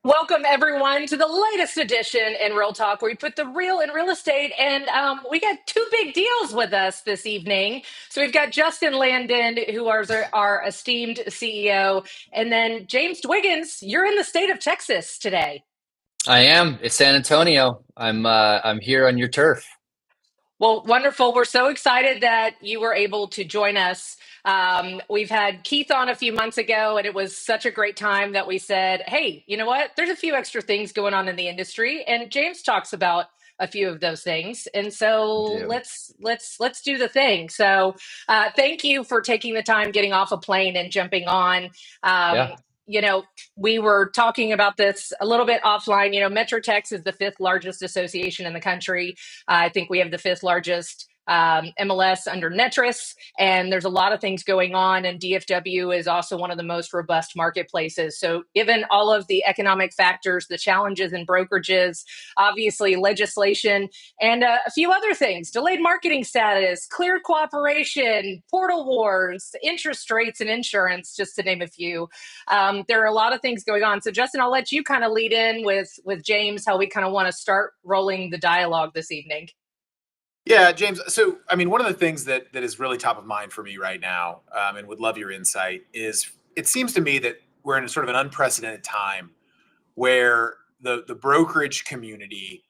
Welcome, everyone, to the latest edition in Real Talk, where we put the real in real estate. And we got two big deals with us this evening. So we've got Justin Landon, who is our esteemed CEO, and then James Dwiggins. You're in the state of Texas today. I am. It's San Antonio. I'm here on your turf. Well, wonderful. We're so excited that you were able to join us. We've had Keith on a few months ago, and it was such a great time that we said, "Hey, you know what? There's a few extra things going on in the industry," and James talks about a few of those things. And I so do. let's do the thing. So thank you for taking the time, getting off a plane, and jumping on. Um, Yeah. you know, we were talking about this a little bit offline. MetroTex is the fifth largest association in the country. I think we have the fifth largest MLS under Netris, and there's a lot of things going on. And DFW is also one of the most robust marketplaces. So, given all of the economic factors, the challenges in brokerages, obviously legislation, and a few other things, delayed marketing status, clear cooperation, portal wars, interest rates, and insurance, just to name a few. There are a lot of things going on. So, Justin, I'll let you kind of lead in with James, how we kind of want to start rolling the dialogue this evening. Yeah, James. So, I mean, one of the things that is really top of mind for me right now, and would love your insight, is it seems to me that we're in a sort of an unprecedented time where the brokerage community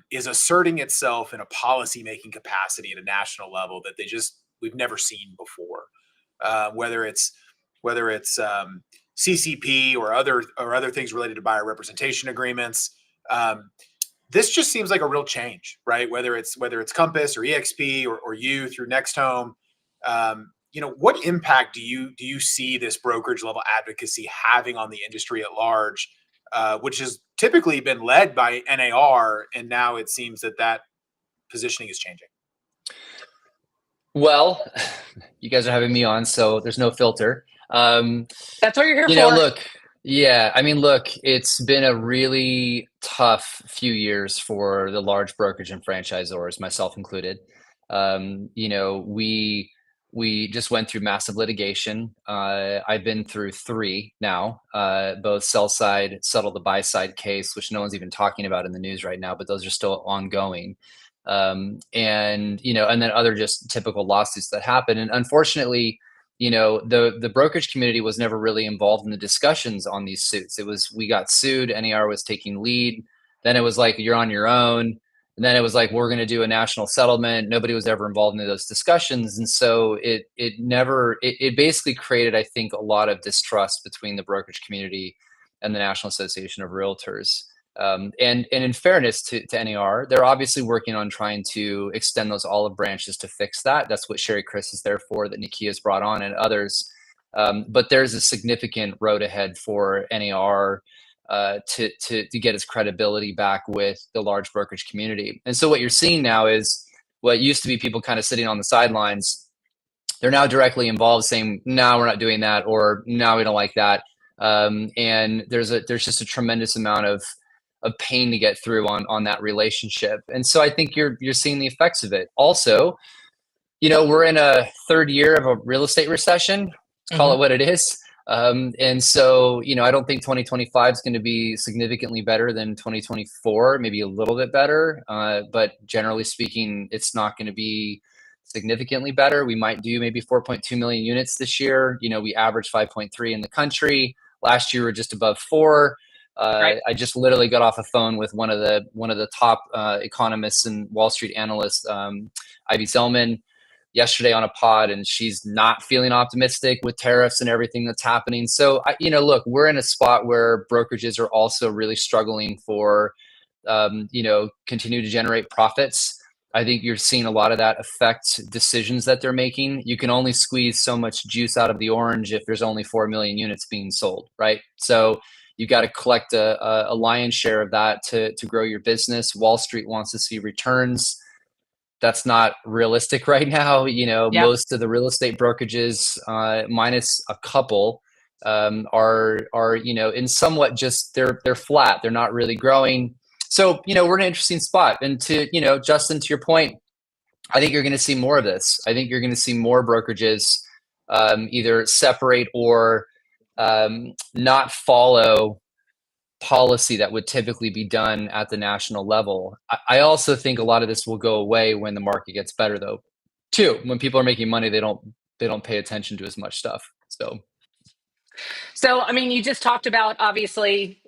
is asserting itself in a policy making capacity at a national level that we've never seen before. Whether it's CCP or other things related to buyer representation agreements. This just seems like a real change, right? Whether it's Compass or EXP or you through NextHome. What impact do you see this brokerage level advocacy having on the industry at large, which has typically been led by NAR, and now it seems that positioning is changing. Well, you guys are having me on, so there's no filter. Um, That's what you're here for. Look, yeah, I mean, look, it's been a really tough few years for the large brokerage and franchisors, myself included. We just went through massive litigation. I've been through three now, both sell side, settle the buy side case, which no one's even talking about in the news right now, but those are still ongoing. And then other just typical lawsuits that happen. And unfortunately, the brokerage community was never really involved in the discussions on these suits. It was, we got sued, NAR was taking lead. Then it was like, you're on your own. And then it was like, we're going to do a national settlement. Nobody was ever involved in those discussions. And so it basically created, I think, a lot of distrust between the brokerage community and the National Association of Realtors. And in fairness to NAR, they're obviously working on trying to extend those olive branches to fix that. That's what Sherry Chris is there for, that Nikia's brought on, and others. But there's a significant road ahead for NAR to get its credibility back with the large brokerage community. And so what you're seeing now is what used to be people kind of sitting on the sidelines. They're now directly involved, saying, "No, we're not doing that," or "No, we don't like that." And there's just a tremendous amount of pain to get through on that relationship. And so I think you're seeing the effects of it. Also, we're in a third year of a real estate recession. Let's call it what it is. And so, I don't think 2025 is going to be significantly better than 2024, maybe a little bit better. But generally speaking, it's not going to be significantly better. We might do maybe 4.2 million units this year. We average 5.3 in the country. Last year, we were just above 4. Right. I just literally got off a phone with one of the top economists and Wall Street analysts, Ivy Zellman, yesterday on a pod, and she's not feeling optimistic with tariffs and everything that's happening. So, look, we're in a spot where brokerages are also really struggling for, continue to generate profits. I think you're seeing a lot of that affect decisions that they're making. You can only squeeze so much juice out of the orange if there's only 4 million units being sold, right? So you got to collect a lion's share of that to grow your business. Wall Street wants to see returns. That's not realistic right now. Yep. Most of the real estate brokerages, minus a couple, are in somewhat just they're flat. They're not really growing. So we're in an interesting spot. And to Justin, to your point, I think you're going to see more of this. I think you're going to see more brokerages either separate or not follow policy that would typically be done at the national level. I also think a lot of this will go away when the market gets better, though. Too, when people are making money, they don't pay attention to as much stuff. So, I mean, you just talked about, obviously,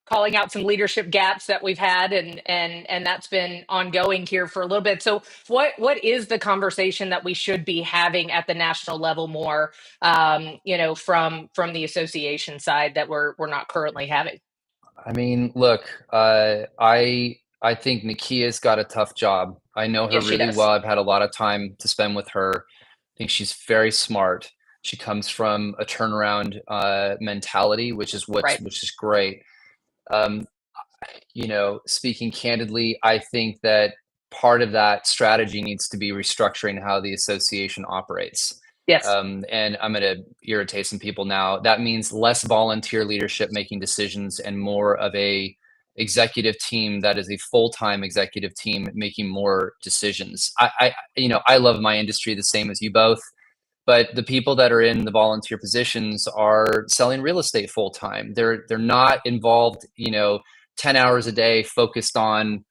calling out some leadership gaps that we've had, and that's been ongoing here for a little bit. So what is the conversation that we should be having at the national level more, from the association side that we're not currently having? I mean, look, I think Nikia's got a tough job. I know her Yes, she really does. well. I've had a lot of time to spend with her. I think she's very smart. She comes from a turnaround mentality, which is Right. great. Um, Speaking candidly, I think that part of that strategy needs to be restructuring how the association operates. Yes. And I'm going to irritate some people now. That means less volunteer leadership making decisions and more of a executive team that is a full-time executive team making more decisions. I love my industry the same as you both, but the people that are in the volunteer positions are selling real estate full-time. They're not involved, 10 hours a day focused on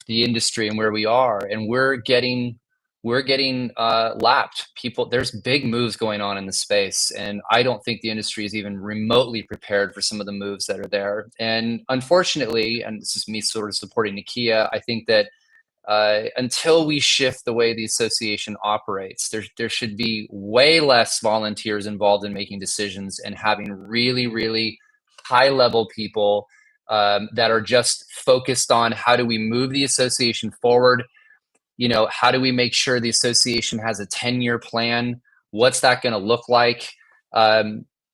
the industry and where we are, and we're getting lapped. There's big moves going on in the space, and I don't think the industry is even remotely prepared for some of the moves that are there. And unfortunately, and this is me sort of supporting Nikia, I think that until we shift the way the association operates, there should be way less volunteers involved in making decisions and having really, really high level people that are just focused on how do we move the association forward. How do we make sure the association has a 10-year plan? What's that going to look like?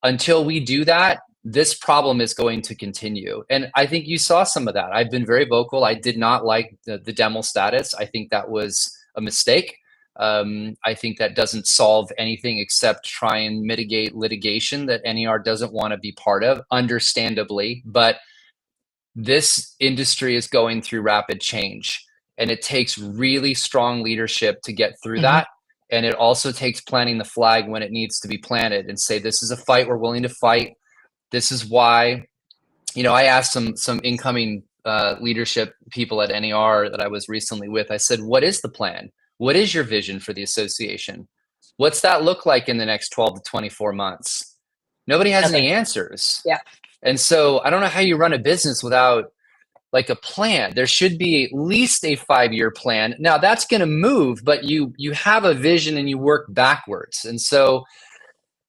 Until we do that, this problem is going to continue. And I think you saw some of that. I've been very vocal. I did not like the demo status. I think that was a mistake. I think that doesn't solve anything except try and mitigate litigation that NER doesn't want to be part of, understandably. But this industry is going through rapid change, and it takes really strong leadership to get through that. And it also takes planting the flag when it needs to be planted and say, this is a fight we're willing to fight. This is why, I asked some incoming leadership people at NER that I was recently with. I said, what is the plan? What is your vision for the association? What's that look like in the next 12 to 24 months? Nobody has any answers. Yeah. And so I don't know how you run a business without like a plan. There should be at least a 5-year plan. Now that's going to move, but you have a vision and you work backwards. And so,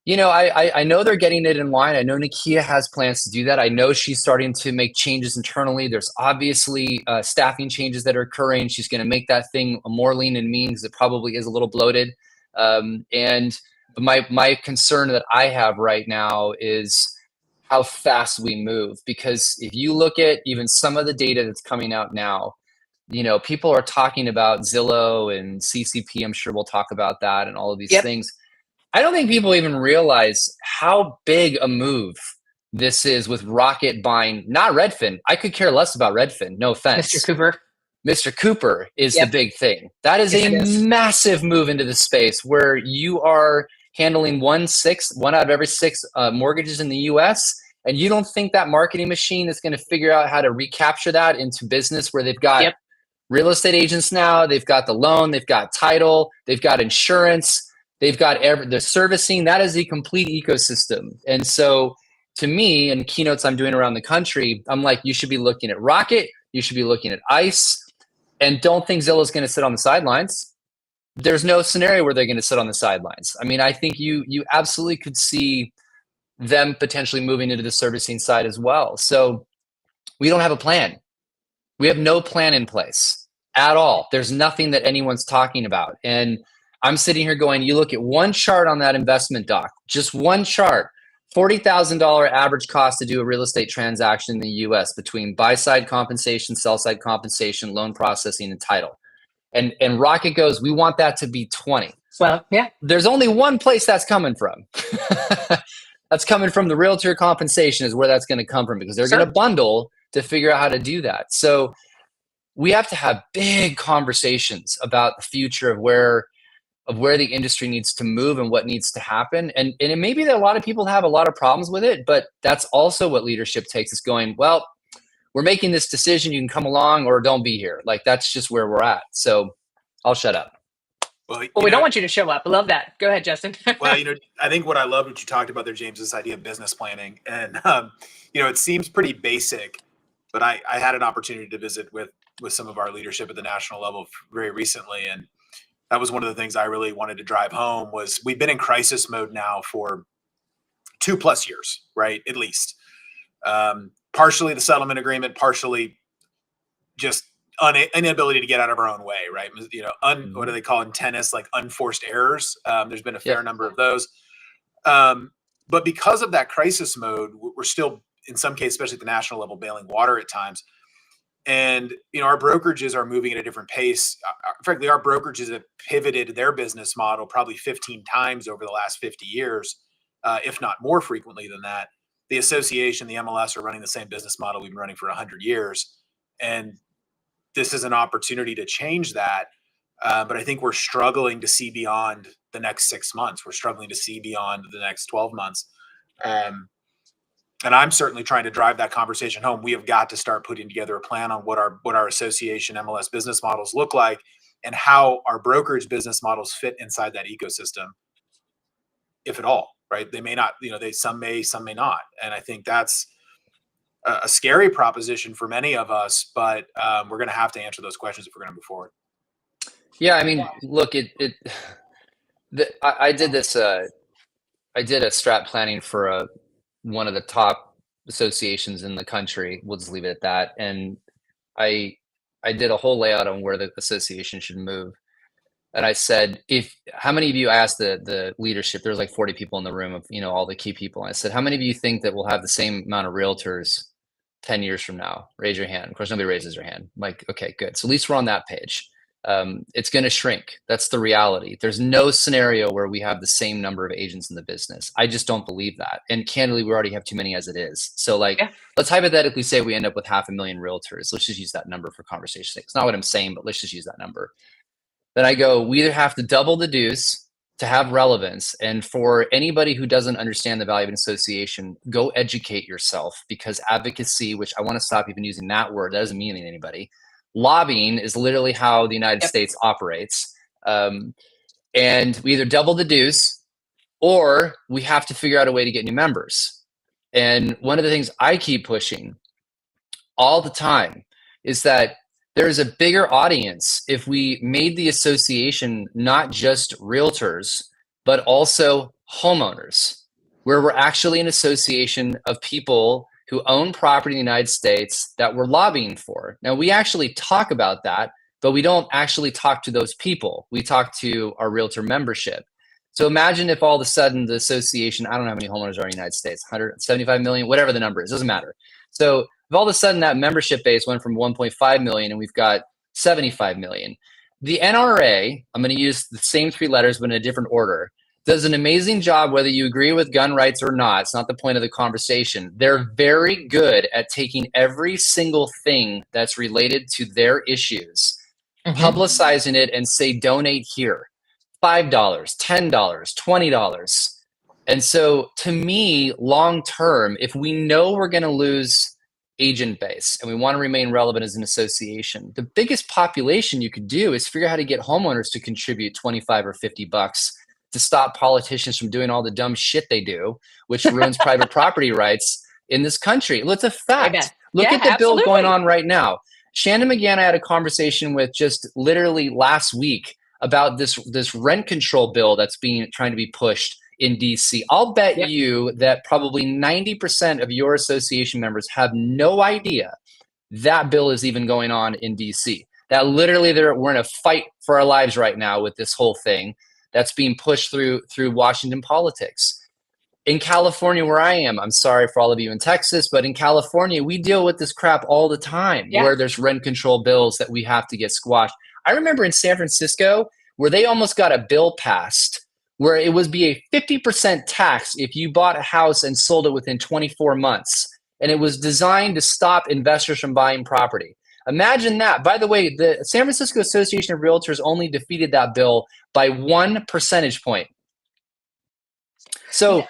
I know they're getting it in line. I know Nikia has plans to do that. I know she's starting to make changes internally. There's obviously staffing changes that are occurring. She's going to make that thing more lean and mean because it probably is a little bloated. And my concern that I have right now is how fast we move. Because if you look at even some of the data that's coming out now, people are talking about Zillow and CCP. I'm sure we'll talk about that and all of these things. I don't think people even realize how big a move this is with Rocket buying, not Redfin. I could care less about Redfin. No offense. Mr. Cooper. Mr. Cooper is the big thing. That is a massive move into the space where you are handling one out of every 6 mortgages in the US. And you don't think that marketing machine is going to figure out how to recapture that into business where they've got real estate agents now, they've got the loan, they've got title, they've got insurance, they've got the servicing. That is a complete ecosystem. And so to me, and keynotes I'm doing around the country, I'm like, you should be looking at Rocket, you should be looking at ICE, and don't think Zillow's going to sit on the sidelines. There's no scenario where they're going to sit on the sidelines. I mean, I think you absolutely could see them potentially moving into the servicing side as well. So we don't have a plan. We have no plan in place at all. There's nothing that anyone's talking about. And I'm sitting here going, you look at one chart on that investment doc, just one chart, $40,000 average cost to do a real estate transaction in the US between buy-side compensation, sell-side compensation, loan processing, and title. And Rocket goes, we want that to be 20. Well, yeah. There's only one place that's coming from. That's coming from the realtor compensation is where that's going to come from, because they're going to bundle to figure out how to do that. So we have to have big conversations about the future of of where the industry needs to move and what needs to happen. And it may be that a lot of people have a lot of problems with it, but that's also what leadership takes, is going, well, we're making this decision. You can come along or don't be here. Like, that's just where we're at. So I'll shut up. Well, we don't want you to show up. I love that. Go ahead, Justin. Well, I think what I love what you talked about there, James, this idea of business planning. And, it seems pretty basic, but I had an opportunity to visit with some of our leadership at the national level very recently. And that was one of the things I really wanted to drive home was we've been in crisis mode now for 2+ years, right? At least. Partially the settlement agreement, partially just inability to get out of our own way, right? What do they call in tennis? Like unforced errors. There's been a fair number of those. But because of that crisis mode, we're still, in some cases, especially at the national level, bailing water at times. And, our brokerages are moving at a different pace. Frankly, our brokerages have pivoted their business model probably 15 times over the last 50 years, if not more frequently than that. The association, the MLS, are running the same business model we've been running for 100 years. And this is an opportunity to change that. But I think we're struggling to see beyond the next 6 months. We're struggling to see beyond the next 12 months. And I'm certainly trying to drive that conversation home. We have got to start putting together a plan on what our association MLS business models look like and how our brokerage business models fit inside that ecosystem, if at all, right? They may not, some may not. And I think that's a scary proposition for many of us, but we're going to have to answer those questions if we're going to move forward. Yeah, I mean, look, I did this. I did a strat planning for one of the top associations in the country. We'll just leave it at that. And I did a whole layout on where the association should move. And I said, how many of you, I asked the leadership, there was like 40 people in the room of, all the key people. And I said, how many of you think that we'll have the same amount of realtors 10 years from now? Raise your hand. Of course, nobody raises their hand. I'm like, okay, good. So at least we're on that page. It's going to shrink. That's the reality. There's no scenario where we have the same number of agents in the business. I just don't believe that. And candidly, we already have too many as it is. So let's hypothetically say we end up with 500,000 realtors. Let's just use that number for conversation's sake. It's not what I'm saying, but let's just use that number. Then I go, we either have to double the dues to have relevance. And for anybody who doesn't understand the value of an association, go educate yourself, because advocacy, which I want to stop even using that word, that doesn't mean anything to anybody. Lobbying is literally how the United States operates. And we either double the dues or we have to figure out a way to get new members. And one of the things I keep pushing all the time is that there's a bigger audience if we made the association not just realtors, but also homeowners, where we're actually an association of people who own property in the United States that we're lobbying for. Now, we actually talk about that, but we don't actually talk to those people. We talk to our realtor membership. So imagine if all of a sudden the association, I don't know how many homeowners are in the United States, 175 million, whatever the number is, doesn't matter. So if all of a sudden that membership base went from 1.5 million and we've got 75 million, the NRA, I'm going to use the same 3 letters, but in a different order, does an amazing job, whether you agree with gun rights or not. It's not the point of the conversation. They're very good at taking every single thing that's related to their issues, publicizing it, and say, donate here, $5, $10, $20. And so to me, long term, if we know we're going to lose agent base and we want to remain relevant as an association, the biggest population you could do is figure out how to get homeowners to contribute 25 or 50 bucks to stop politicians from doing all the dumb shit they do, which ruins private property rights in this country. Well, it's a fact. Look at the bill going on right now. Shannon McGann, I had a conversation with just literally last week about this rent control bill that's trying to be pushed in DC. I'll bet you that probably 90% of your association members have no idea that bill is even going on in DC. That literally we're in a fight for our lives right now with this whole thing that's being pushed through Washington politics. In California, where I am, I'm sorry for all of you in Texas, but in California, we deal with this crap all the time, where there's rent control bills that we have to get squashed. I remember in San Francisco, where they almost got a bill passed where it would be a 50% tax if you bought a house and sold it within 24 months. And it was designed to stop investors from buying property. Imagine that. By the way, the San Francisco Association of Realtors only defeated that bill by 1 percentage point. So,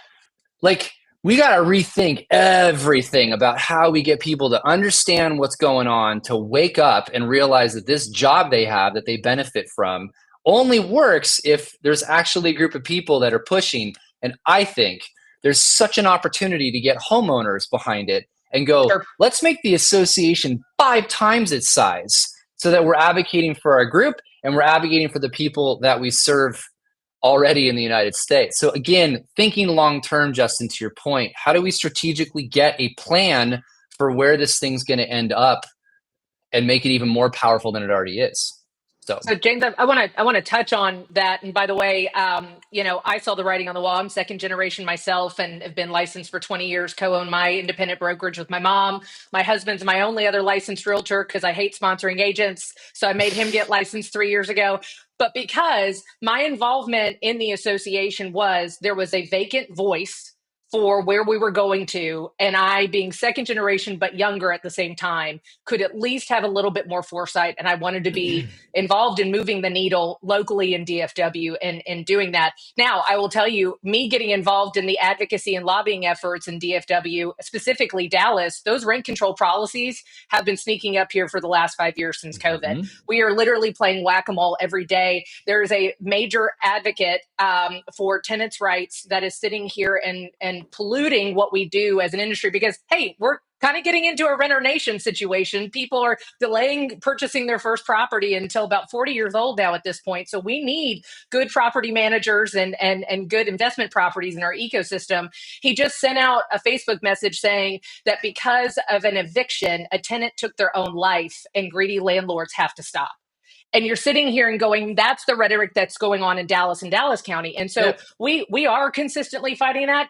like, we got to rethink everything about how we get people to understand what's going on, to wake up and realize that this job they have that they benefit from only works if there's actually a group of people that are pushing. And I think there's such an opportunity to get homeowners behind it and go, Sure. let's make the association 5 times its size so that we're advocating for our group and we're advocating for the people that we serve already in the United States. So again, thinking long-term, Justin, to your point, how do we strategically get a plan for where this thing's going to end up and make it even more powerful than it already is? So James, I want to touch on that. And by the way, I saw the writing on the wall. I'm second generation myself and have been licensed for 20 years, co-own my independent brokerage with my mom. My husband's my only other licensed realtor because I hate sponsoring agents. So I made him get licensed 3 years ago. But because my involvement in the association there was a vacant voice for where we were going to, and I, being second generation but younger at the same time, could at least have a little bit more foresight. And I wanted to be involved in moving the needle locally in DFW and doing that. Now, I will tell you, me getting involved in the advocacy and lobbying efforts in DFW, specifically Dallas, those rent control policies have been sneaking up here for the last 5 years since COVID. We are literally playing whack-a-mole every day. There is a major advocate for tenants' rights that is sitting here and polluting what we do as an industry because, hey, we're kind of getting into a renter nation situation. People are delaying purchasing their first property until about 40 years old now at this point. So we need good property managers and good investment properties in our ecosystem. He just sent out a Facebook message saying that because of an eviction, a tenant took their own life and greedy landlords have to stop. And you're sitting here and going, that's the rhetoric that's going on in Dallas and Dallas County. And so we are consistently fighting that.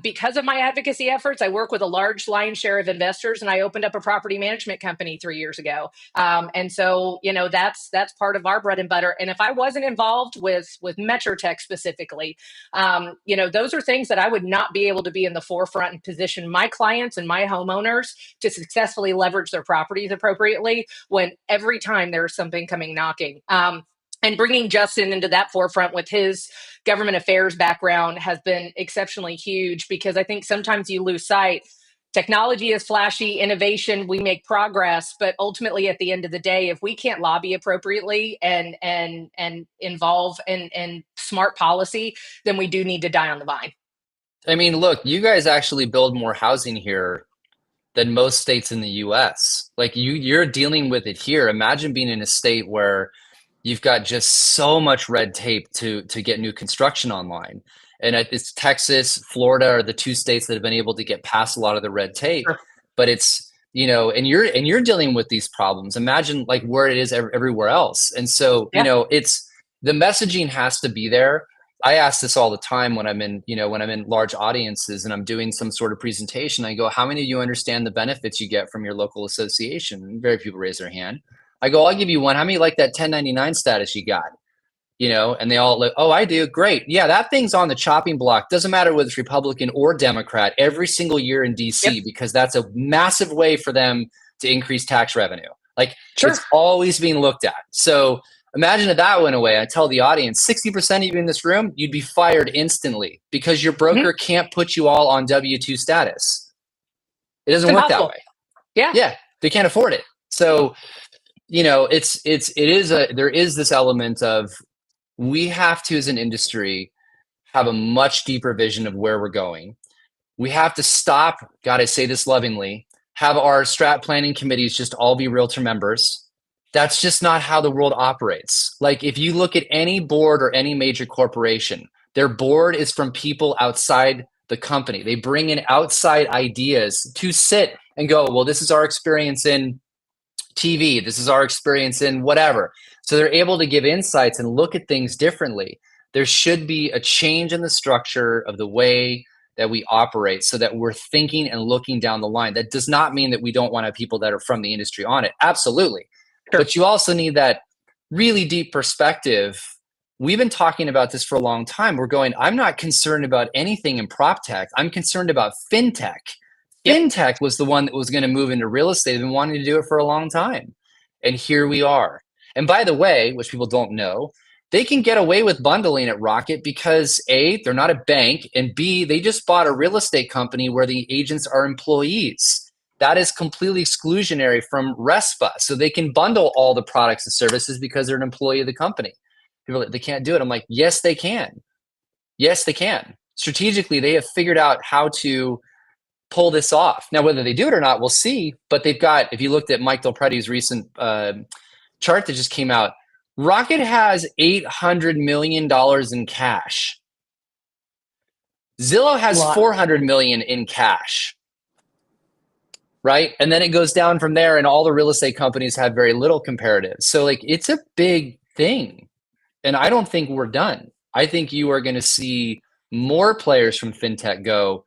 Because of my advocacy efforts, I work with a large lion's share of investors, and I opened up a property management company 3 years ago. And so, that's part of our bread and butter. And if I wasn't involved with MetroTech specifically, those are things that I would not be able to be in the forefront and position my clients and my homeowners to successfully leverage their properties appropriately when every time there's something coming knocking. And bringing Justin into that forefront with his government affairs background has been exceptionally huge because I think sometimes you lose sight. Technology is flashy, innovation, we make progress, but ultimately at the end of the day, if we can't lobby appropriately and involve in smart policy, then we do need to die on the vine. I mean, look, you guys actually build more housing here than most states in the US. Like you're dealing with it here. Imagine being in a state where you've got just so much red tape to get new construction online. And it's Texas, Florida are the 2 states that have been able to get past a lot of the red tape. Sure. But it's, and you're dealing with these problems. Imagine like where it is everywhere else. And so, it's the messaging has to be there. I ask this all the time when I'm in, when I'm in large audiences and I'm doing some sort of presentation. I go, how many of you understand the benefits you get from your local association? And very few people raise their hand. I go, I'll give you one. How many like that 1099 status you got? And they all like, oh, I do. Great. Yeah, that thing's on the chopping block. Doesn't matter whether it's Republican or Democrat every single year in DC, because that's a massive way for them to increase tax revenue. Like it's always being looked at. So imagine if that went away. I tell the audience, 60% of you in this room, you'd be fired instantly because your broker can't put you all on W-2 status. It doesn't work that way. Yeah. They can't afford it. So there is this element of we have to, as an industry, have a much deeper vision of where we're going. We have to stop, God, I say this lovingly, have our strat planning committees just all be realtor members. That's just not how the world operates. Like if you look at any board or any major corporation, their board is from people outside the company. They bring in outside ideas to sit and go, well, this is our experience in TV. This is our experience in whatever. So they're able to give insights and look at things differently. There should be a change in the structure of the way that we operate so that we're thinking and looking down the line. That does not mean that we don't want to have people that are from the industry on it. Absolutely. Sure. But you also need that really deep perspective. We've been talking about this for a long time. We're going, I'm not concerned about anything in prop tech. I'm concerned about fintech. Yep. Fintech was the one that was going to move into real estate. They've been wanting to do it for a long time. And here we are. And by the way, which people don't know, they can get away with bundling at Rocket because A, they're not a bank, and B, they just bought a real estate company where the agents are employees. That is completely exclusionary from RESPA. So they can bundle all the products and services because they're an employee of the company. People are like, they can't do it. I'm like, yes, they can. Yes, they can. Strategically, they have figured out how to pull this off. Now, whether they do it or not, we'll see. But they've got, if you looked at Mike Del Preti's recent chart that just came out, Rocket has $800 million in cash. Zillow has $400 million in cash, right? And then it goes down from there, and all the real estate companies have very little comparative. So like, it's a big thing. And I don't think we're done. I think you are going to see more players from fintech go,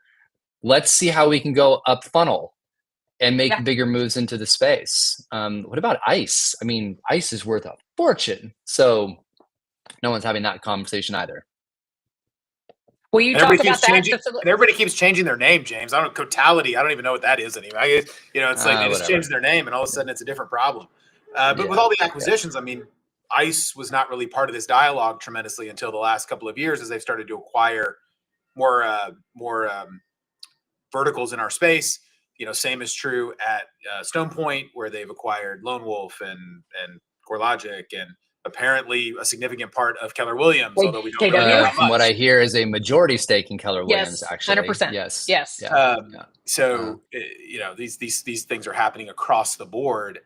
let's see how we can go up funnel and make bigger moves into the space. What about ICE? I mean, ICE is worth a fortune. So no one's having that conversation either. Well, you talked about that. And everybody keeps changing their name, James. I don't know, Cotality. I don't even know what that is anymore. It's like they just changed their name and all of a sudden it's a different problem. But with all the acquisitions, I mean, ICE was not really part of this dialogue tremendously until the last couple of years as they've started to acquire more verticals in our space. Same is true at Stone Point, where they've acquired Lone Wolf and CoreLogic, and apparently a significant part of Keller Williams. Although we don't really know from what I hear is a majority stake in Keller Williams. Actually, 100%. Yes. So these things are happening across the board.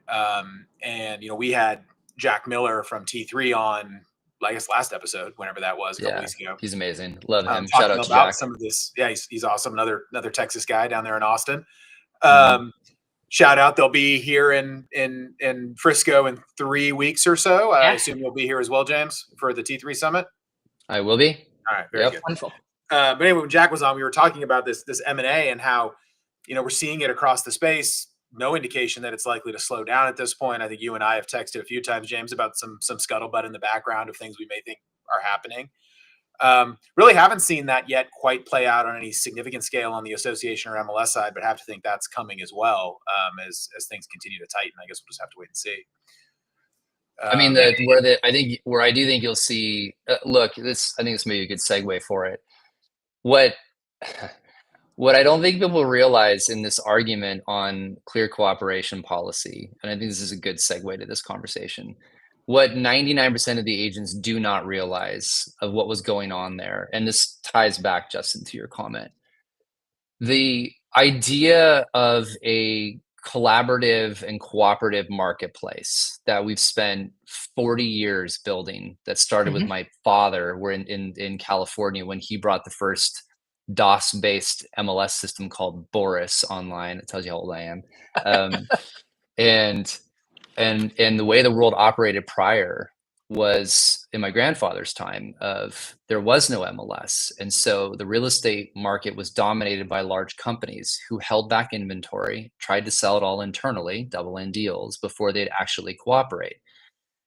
And we had Jack Miller from T3 on, I guess, last episode, whenever that was, a couple weeks ago. He's amazing. Love him. Shout out to about Jack. Some of this. Yeah, he's awesome. Another Texas guy down there in Austin. Shout out. They'll be here in Frisco in 3 weeks or so. I assume you'll be here as well, James, for the T3 Summit. I will be. All right. Very good. Wonderful. But anyway, when Jack was on, we were talking about this M&A and how, we're seeing it across the space. No indication that it's likely to slow down at this point. I think you and I have texted a few times, James, about some scuttlebutt in the background of things we may think are happening. Really haven't seen that yet quite play out on any significant scale on the association or MLS side, but have to think that's coming as well as things continue to tighten. I guess we'll just have to wait and see. I mean, where I do think you'll see. Look, I think this may be a good segue for it. What I don't think people realize in this argument on clear cooperation policy, and I think this is a good segue to this conversation, what 99% of the agents do not realize of what was going on there, and this ties back, Justin, to your comment, the idea of a collaborative and cooperative marketplace that we've spent 40 years building, that started with my father, we're in California when he brought the first DOS-based MLS system called Boris online. It tells you how old I am. And the way the world operated prior was in my grandfather's time of there was no MLS. And so the real estate market was dominated by large companies who held back inventory, tried to sell it all internally, double-end deals, before they'd actually cooperate.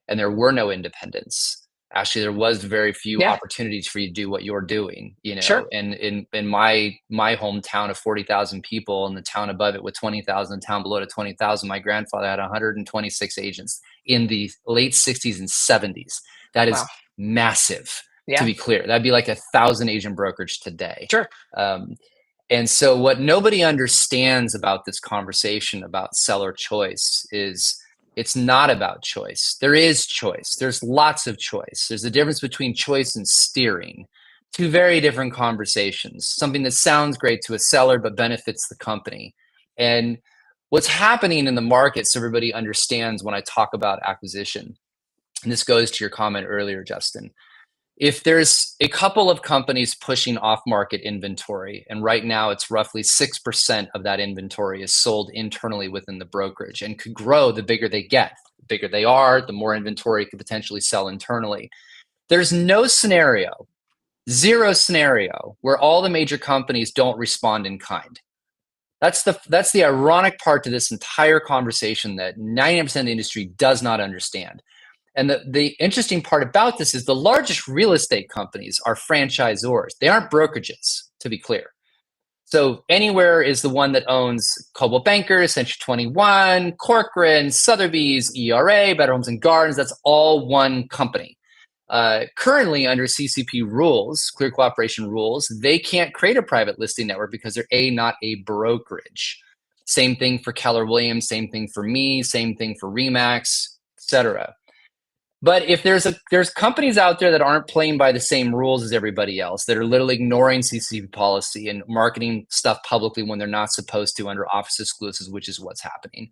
And there were no independents. Actually, there was very few opportunities for you to do what you're doing, Sure. And in my hometown of 40,000 people, and the town above it with 20,000, the town below it at 20,000, my grandfather had 126 agents in the late 60s and 70s. That is massive, to be clear. That'd be like 1,000 agent brokerage today. Sure. And so what nobody understands about this conversation about seller choice is it's not about choice. There is choice. There's lots of choice. There's a difference between choice and steering. Two very different conversations. Something that sounds great to a seller but benefits the company. And what's happening in the market, so everybody understands when I talk about acquisition, and this goes to your comment earlier, Justin, if there's a couple of companies pushing off-market inventory, and right now it's roughly 6% of that inventory is sold internally within the brokerage and could grow the bigger they get. The bigger they are, the more inventory could potentially sell internally. There's no scenario, zero scenario, where all the major companies don't respond in kind. That's the ironic part to this entire conversation that 90% of the industry does not understand. And the interesting part about this is the largest real estate companies are franchisors. They aren't brokerages, to be clear. So Anywhere is the one that owns Coldwell Banker, Century 21, Corcoran, Sotheby's, ERA, Better Homes and Gardens. That's all one company. Currently, under CCP rules, Clear Cooperation rules, they can't create a private listing network because they're not a brokerage. Same thing for Keller Williams, same thing for me, same thing for Remax, etc. But if there's companies out there that aren't playing by the same rules as everybody else, that are literally ignoring CCP policy and marketing stuff publicly when they're not supposed to under office exclusives, which is what's happening.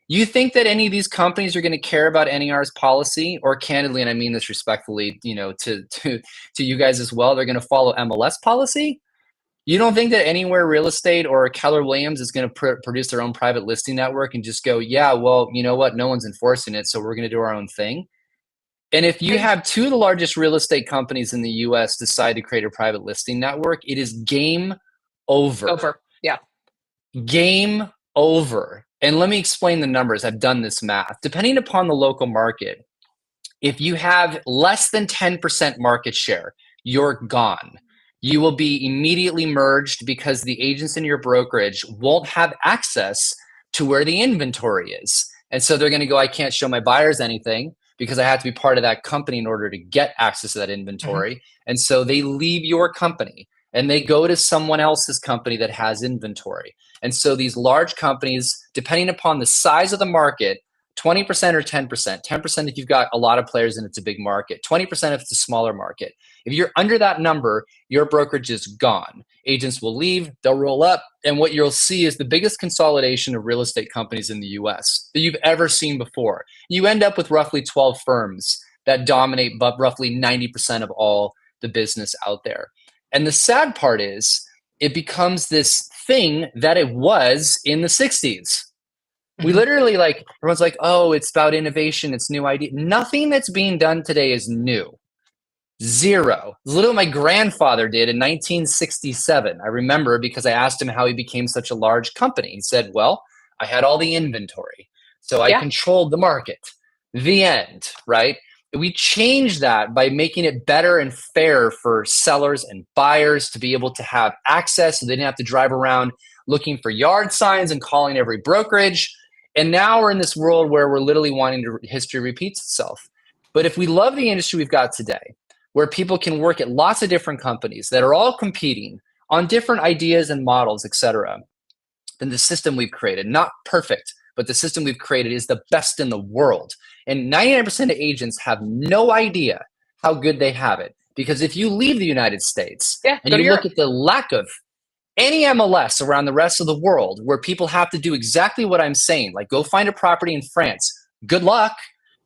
You think that any of these companies are going to care about NER's policy, or candidly, and I mean this respectfully, to you guys as well, they're going to follow MLS policy? You don't think that Anywhere Real Estate or Keller Williams is going to produce their own private listing network and just go, yeah, well, you know what? No one's enforcing it, so we're going to do our own thing. And if you have two of the largest real estate companies in the US decide to create a private listing network, it is game over. Yeah. Game over. And let me explain the numbers. I've done this math. Depending upon the local market, if you have less than 10% market share, you're gone. You will be immediately merged because the agents in your brokerage won't have access to where the inventory is. And so they're going to go, I can't show my buyers anything because I have to be part of that company in order to get access to that inventory. Mm-hmm. And so they leave your company and they go to someone else's company that has inventory. And so these large companies, depending upon the size of the market, 20% or 10%, 10% if you've got a lot of players and it's a big market, 20% if it's a smaller market. If you're under that number, your brokerage is gone. Agents will leave, they'll roll up, and what you'll see is the biggest consolidation of real estate companies in the US that you've ever seen before. You end up with roughly 12 firms that dominate roughly 90% of all the business out there. And the sad part is it becomes this thing that it was in the 60s. We literally everyone's like, oh, it's about innovation. It's new idea. Nothing that's being done today is new. Zero. It's literally what my grandfather did in 1967. I remember because I asked him how he became such a large company. He said, well, I had all the inventory. So I controlled the market. The end, right? We changed that by making it better and fair for sellers and buyers to be able to have access so they didn't have to drive around looking for yard signs and calling every brokerage. And now we're in this world where we're literally wanting to history repeats itself. But if we love the industry we've got today, where people can work at lots of different companies that are all competing on different ideas and models, et cetera, then the system we've created, not perfect, but the system we've created is the best in the world. And 99% of agents have no idea how good they have it. Because if you leave the United States and you look at the lack of any MLS around the rest of the world where people have to do exactly what I'm saying, like go find a property in France, good luck.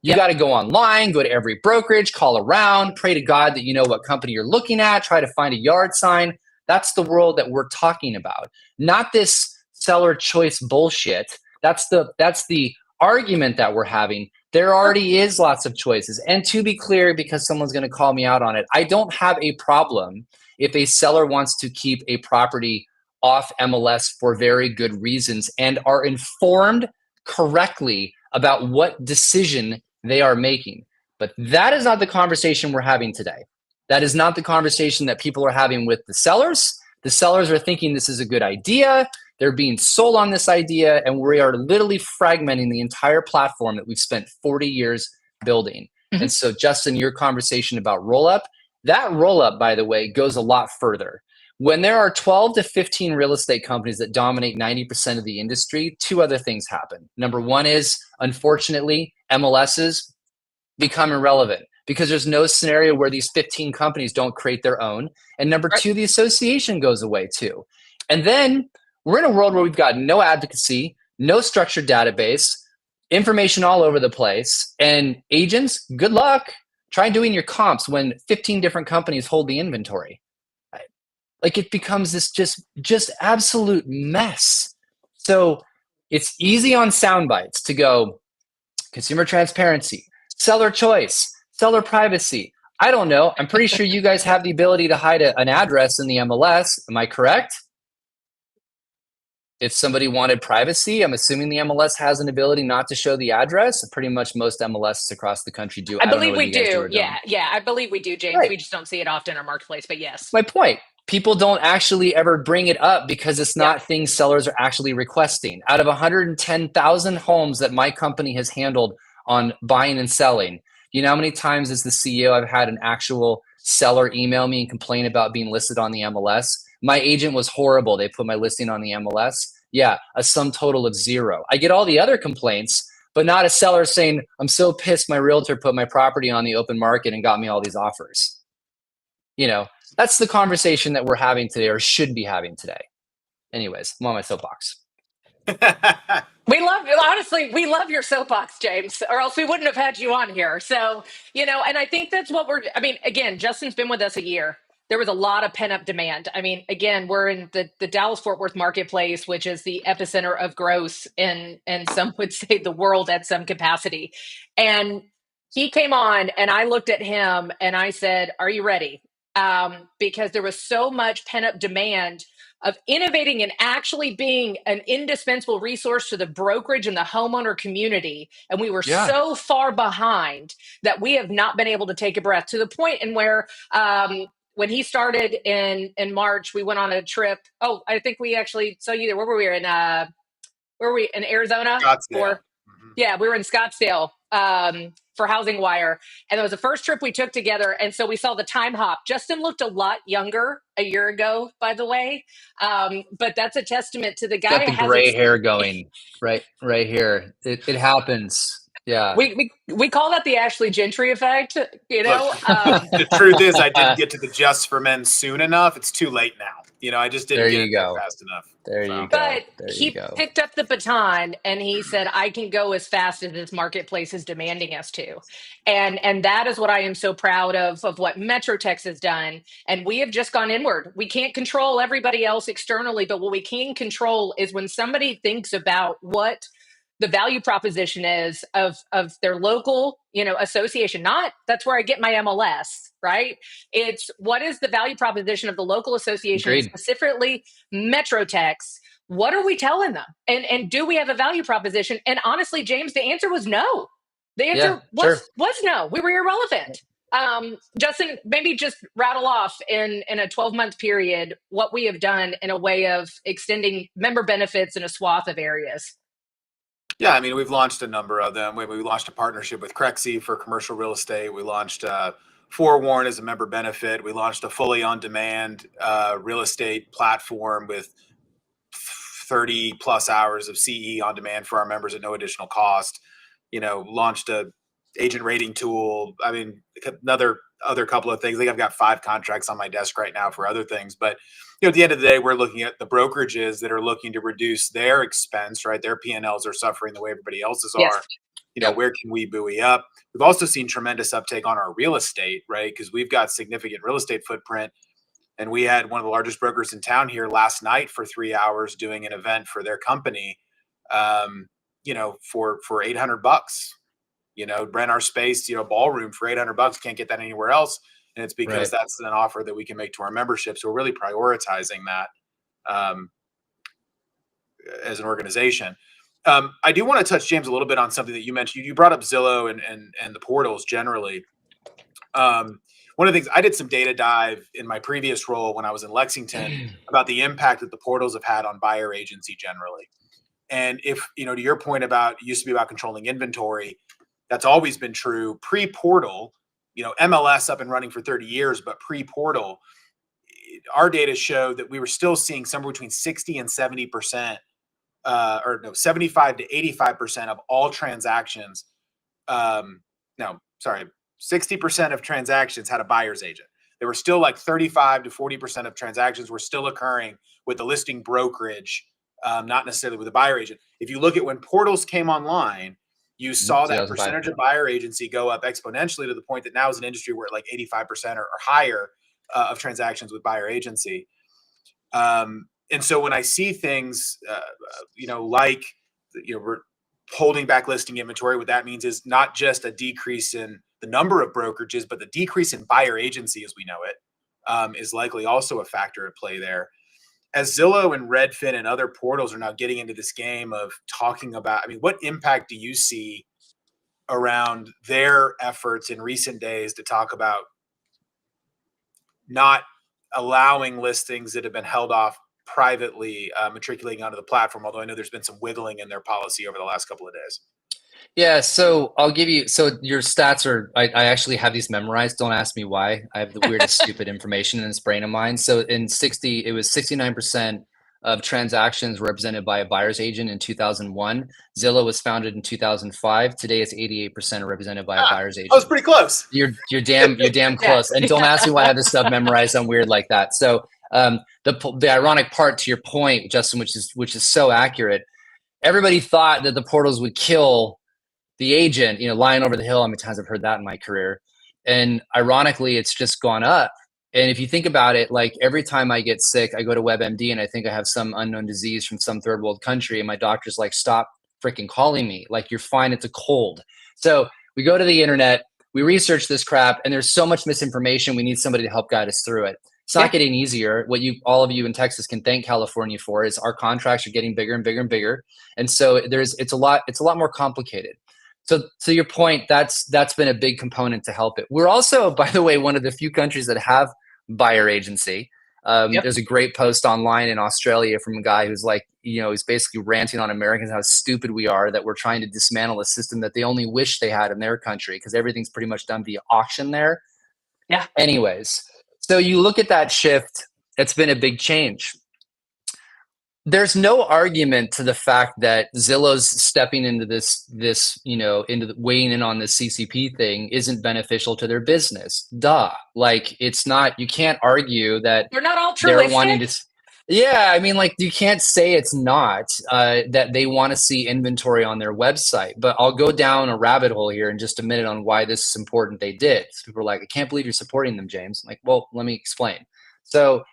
You got to go online, go to every brokerage, call around, pray to God that you know what company you're looking at, try to find a yard sign. That's the world that we're talking about, not this seller choice bullshit. That's the argument that we're having. There already is lots of choices. And to be clear, because someone's going to call me out on it, I don't have a problem if a seller wants to keep a property off MLS for very good reasons and are informed correctly about what decision they are making. But that is not the conversation we're having today. That is not the conversation that people are having with the sellers. The sellers are thinking this is a good idea. They're being sold on this idea, and we are literally fragmenting the entire platform that we've spent 40 years building. Mm-hmm. And so, Justin, your conversation about roll-up, that roll-up, by the way, goes a lot further. When there are 12 to 15 real estate companies that dominate 90% of the industry, two other things happen. Number one is, unfortunately, MLSs become irrelevant because there's no scenario where these 15 companies don't create their own. And number two, the association goes away too. And then we're in a world where we've got no advocacy, no structured database, information all over the place. And agents, good luck. Try doing your comps when 15 different companies hold the inventory. Like it becomes this just absolute mess. So it's easy on sound bites to go consumer transparency, seller choice, seller privacy. I don't know. I'm pretty sure you guys have the ability to hide an address in the MLS. Am I correct? If somebody wanted privacy, I'm assuming the MLS has an ability not to show the address. Pretty much most MLSs across the country do. I believe we do. Yeah, I believe we do, James. Right. We just don't see it often in our marketplace, but yes. My point. people don't actually ever bring it up because it's not things sellers are actually requesting. Out of 110,000 homes that my company has handled on buying and selling, you know how many times as the CEO I've had an actual seller email me and complain about being listed on the MLS? My agent was horrible. They put my listing on the MLS. Yeah, a sum total of 0. I get all the other complaints, but not a seller saying, I'm so pissed my realtor put my property on the open market and got me all these offers. You know, that's the conversation that we're having today, or should be having today. Anyways, I'm on my soapbox. Honestly, we love your soapbox, James, or else we wouldn't have had you on here. So, and I think that's what again, Justin's been with us a year. There was a lot of pent up demand. I mean, again, we're in the Dallas Fort Worth marketplace, which is the epicenter of growth and some would say the world at some capacity. And he came on and I looked at him and I said, are you ready? Because there was so much pent up demand of innovating and actually being an indispensable resource to the brokerage and the homeowner community. And we were so far behind that we have not been able to take a breath, to the point in where when he started in March, we went on a trip. Oh, I think we actually saw you there. Where were we? In Arizona? Scottsdale. Yeah, we were in Scottsdale for Housing Wire. And it was the first trip we took together. And so we saw the time hop. Justin looked a lot younger a year ago, by the way. But that's a testament to the guy. Got the gray hair going right here. It happens. Yeah. We call that the Ashley Gentry effect, you know. Look, the truth is I didn't get to the Just for Men soon enough. It's too late now. I just didn't get it fast enough. There you go. But he picked up the baton and he said, I can go as fast as this marketplace is demanding us to. And that is what I am so proud of what MetroTex has done. And we have just gone inward. We can't control everybody else externally, but what we can control is when somebody thinks about what the value proposition is of their local, association. That's where I get my MLS, right? It's what is the value proposition of the local association, Agreed. Specifically MetroTex. What are we telling them? And do we have a value proposition? And honestly, James, the answer was no. The answer was no. We were irrelevant. Justin, maybe just rattle off in a 12-month period what we have done in a way of extending member benefits in a swath of areas. Yeah, I mean, we've launched a number of them. We launched a partnership with Crexy for commercial real estate. We launched Forewarn as a member benefit. We launched a fully on-demand real estate platform with 30 plus hours of CE on demand for our members at no additional cost. Launched a agent rating tool. I mean, other couple of things. I think I've got 5 contracts on my desk right now for other things, but at the end of the day, we're looking at the brokerages that are looking to reduce their expense, right? Their P&Ls are suffering the way everybody else's are. Where can we buoy up? We've also seen tremendous uptake on our real estate, right? Because we've got significant real estate footprint. And we had one of the largest brokers in town here last night for 3 hours doing an event for their company, for $800. Rent our space, ballroom for $800. Can't get that anywhere else. And it's because that's an offer that we can make to our membership. So we're really prioritizing that as an organization. I do want to touch, James, a little bit on something that you mentioned. You brought up Zillow and the portals generally. One of the things, I did some data dive in my previous role when I was in Lexington about the impact that the portals have had on buyer agency generally. And if, to your point about, it used to be about controlling inventory, that's always been true. Pre-portal, MLS up and running for 30 years, but pre-portal, our data showed that we were still seeing somewhere between 60 and 70%, 75 to 85% of all transactions. 60% of transactions had a buyer's agent. There were still like 35 to 40% of transactions were still occurring with the listing brokerage, not necessarily with a buyer agent. If you look at when portals came online, you saw that percentage of buyer agency go up exponentially to the point that now is an industry where like 85% or higher of transactions with buyer agency. And so when I see things, we're holding back listing inventory, what that means is not just a decrease in the number of brokerages, but the decrease in buyer agency as we know it is likely also a factor at play there. As Zillow and Redfin and other portals are now getting into this game of talking about, what impact do you see around their efforts in recent days to talk about not allowing listings that have been held off privately matriculating onto the platform, although I know there's been some wiggling in their policy over the last couple of days. Yeah, so I'll give you, so your stats are, I actually have these memorized. Don't ask me why. I have the weirdest, stupid information in this brain of mine. So it was 69% of transactions represented by a buyer's agent in 2001. Zillow was founded in 2005. Today it's 88% represented by a buyer's agent. I was pretty close. You're damn close. And don't ask me why I have this stuff memorized. I'm weird like that. So the ironic part to your point, Justin, which is so accurate. Everybody thought that the portals would kill the agent, lying over the hill. How many times I've heard that in my career. And ironically, it's just gone up. And if you think about it, like every time I get sick, I go to WebMD and I think I have some unknown disease from some third world country. And my doctor's like, stop freaking calling me. Like, you're fine. It's a cold. So we go to the internet, we research this crap, and there's so much misinformation. We need somebody to help guide us through it. It's not getting easier. What all of you in Texas can thank California for is our contracts are getting bigger and bigger and bigger. And so it's a lot more complicated. So to your point, that's been a big component to help it. We're also, by the way, one of the few countries that have buyer agency. There's a great post online in Australia from a guy who's like, he's basically ranting on Americans how stupid we are that we're trying to dismantle a system that they only wish they had in their country because everything's pretty much done via auction there. Yeah. Anyways, so you look at that shift, it's been a big change. There's no argument to the fact that Zillow's stepping into this, weighing in on this CCP thing isn't beneficial to their business. Duh. Like, it's not, you can't argue that they're not altruistic. Wanting to, yeah. I mean, like, you can't say it's not, that they want to see inventory on their website, but I'll go down a rabbit hole here in just a minute on why this is important. They did. So people are like, I can't believe you're supporting them, James. I'm like, well, let me explain. So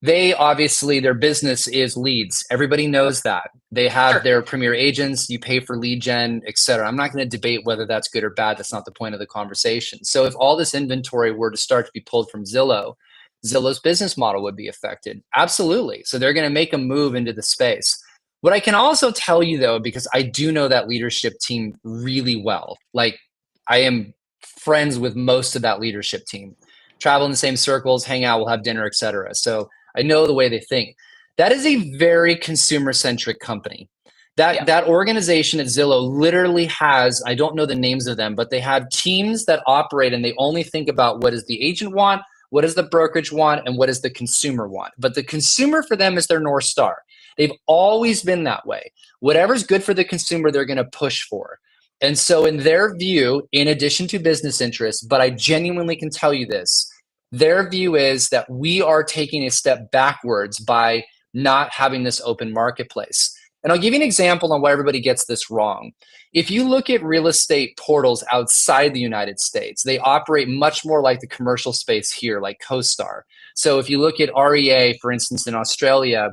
they obviously, their business is leads. Everybody knows that. They have their premier agents, you pay for lead gen, et cetera. I'm not going to debate whether that's good or bad. That's not the point of the conversation. So if all this inventory were to start to be pulled from Zillow's business model would be affected. Absolutely. So they're going to make a move into the space. What I can also tell you, though, because I do know that leadership team really well, like I am friends with most of that leadership team, travel in the same circles, hang out, we'll have dinner, et cetera. So I know the way they think. That is a very consumer-centric company. That organization at Zillow literally has, I don't know the names of them, but they have teams that operate and they only think about what does the agent want, what does the brokerage want, and what does the consumer want. But the consumer for them is their North Star. They've always been that way. Whatever's good for the consumer, they're going to push for. And so in their view, in addition to business interests, but I genuinely can tell you this, their view is that we are taking a step backwards by not having this open marketplace. And I'll give you an example on why everybody gets this wrong. If you look at real estate portals outside the United States, they operate much more like the commercial space here, like CoStar. So if you look at REA, for instance, in Australia,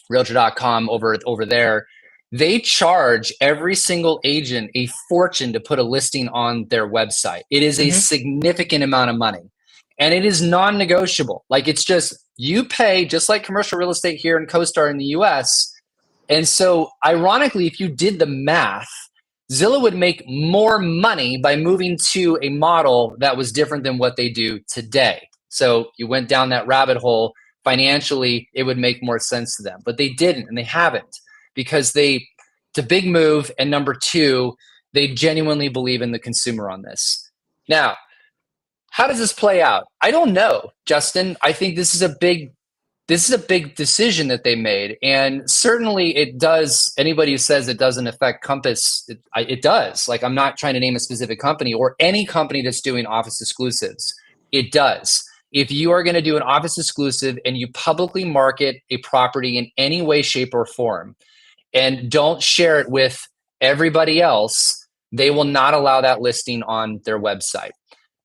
Realtor.com over there, they charge every single agent a fortune to put a listing on their website. It is a significant amount of money. And it is non-negotiable. Like, it's just, you pay just like commercial real estate here in CoStar in the US. And so ironically, if you did the math, Zillow would make more money by moving to a model that was different than what they do today. So you went down that rabbit hole. Financially, it would make more sense to them, but they didn't, and they haven't, because it's a big move. And number two, they genuinely believe in the consumer on this. Now, how does this play out? I don't know, Justin. I think this is a big decision that they made, and certainly it does. Anybody who says it doesn't affect Compass, it does. Like, I'm not trying to name a specific company or any company that's doing office exclusives. It does. If you are going to do an office exclusive and you publicly market a property in any way, shape, or form, and don't share it with everybody else, they will not allow that listing on their website.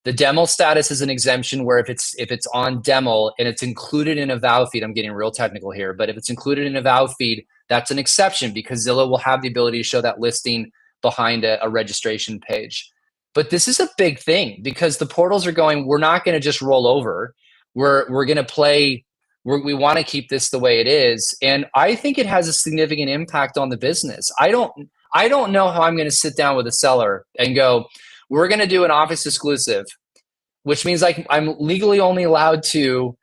The demo status is an exemption where if it's on demo and it's included in a VOW feed, I'm getting real technical here, but if it's included in a VOW feed, that's an exception because Zillow will have the ability to show that listing behind a registration page. But this is a big thing because the portals are going, we're not going to just roll over. We're going to play, we want to keep this the way it is. And I think it has a significant impact on the business. I don't know how I'm going to sit down with a seller and go, we're going to do an office exclusive, which means like I'm legally only allowed to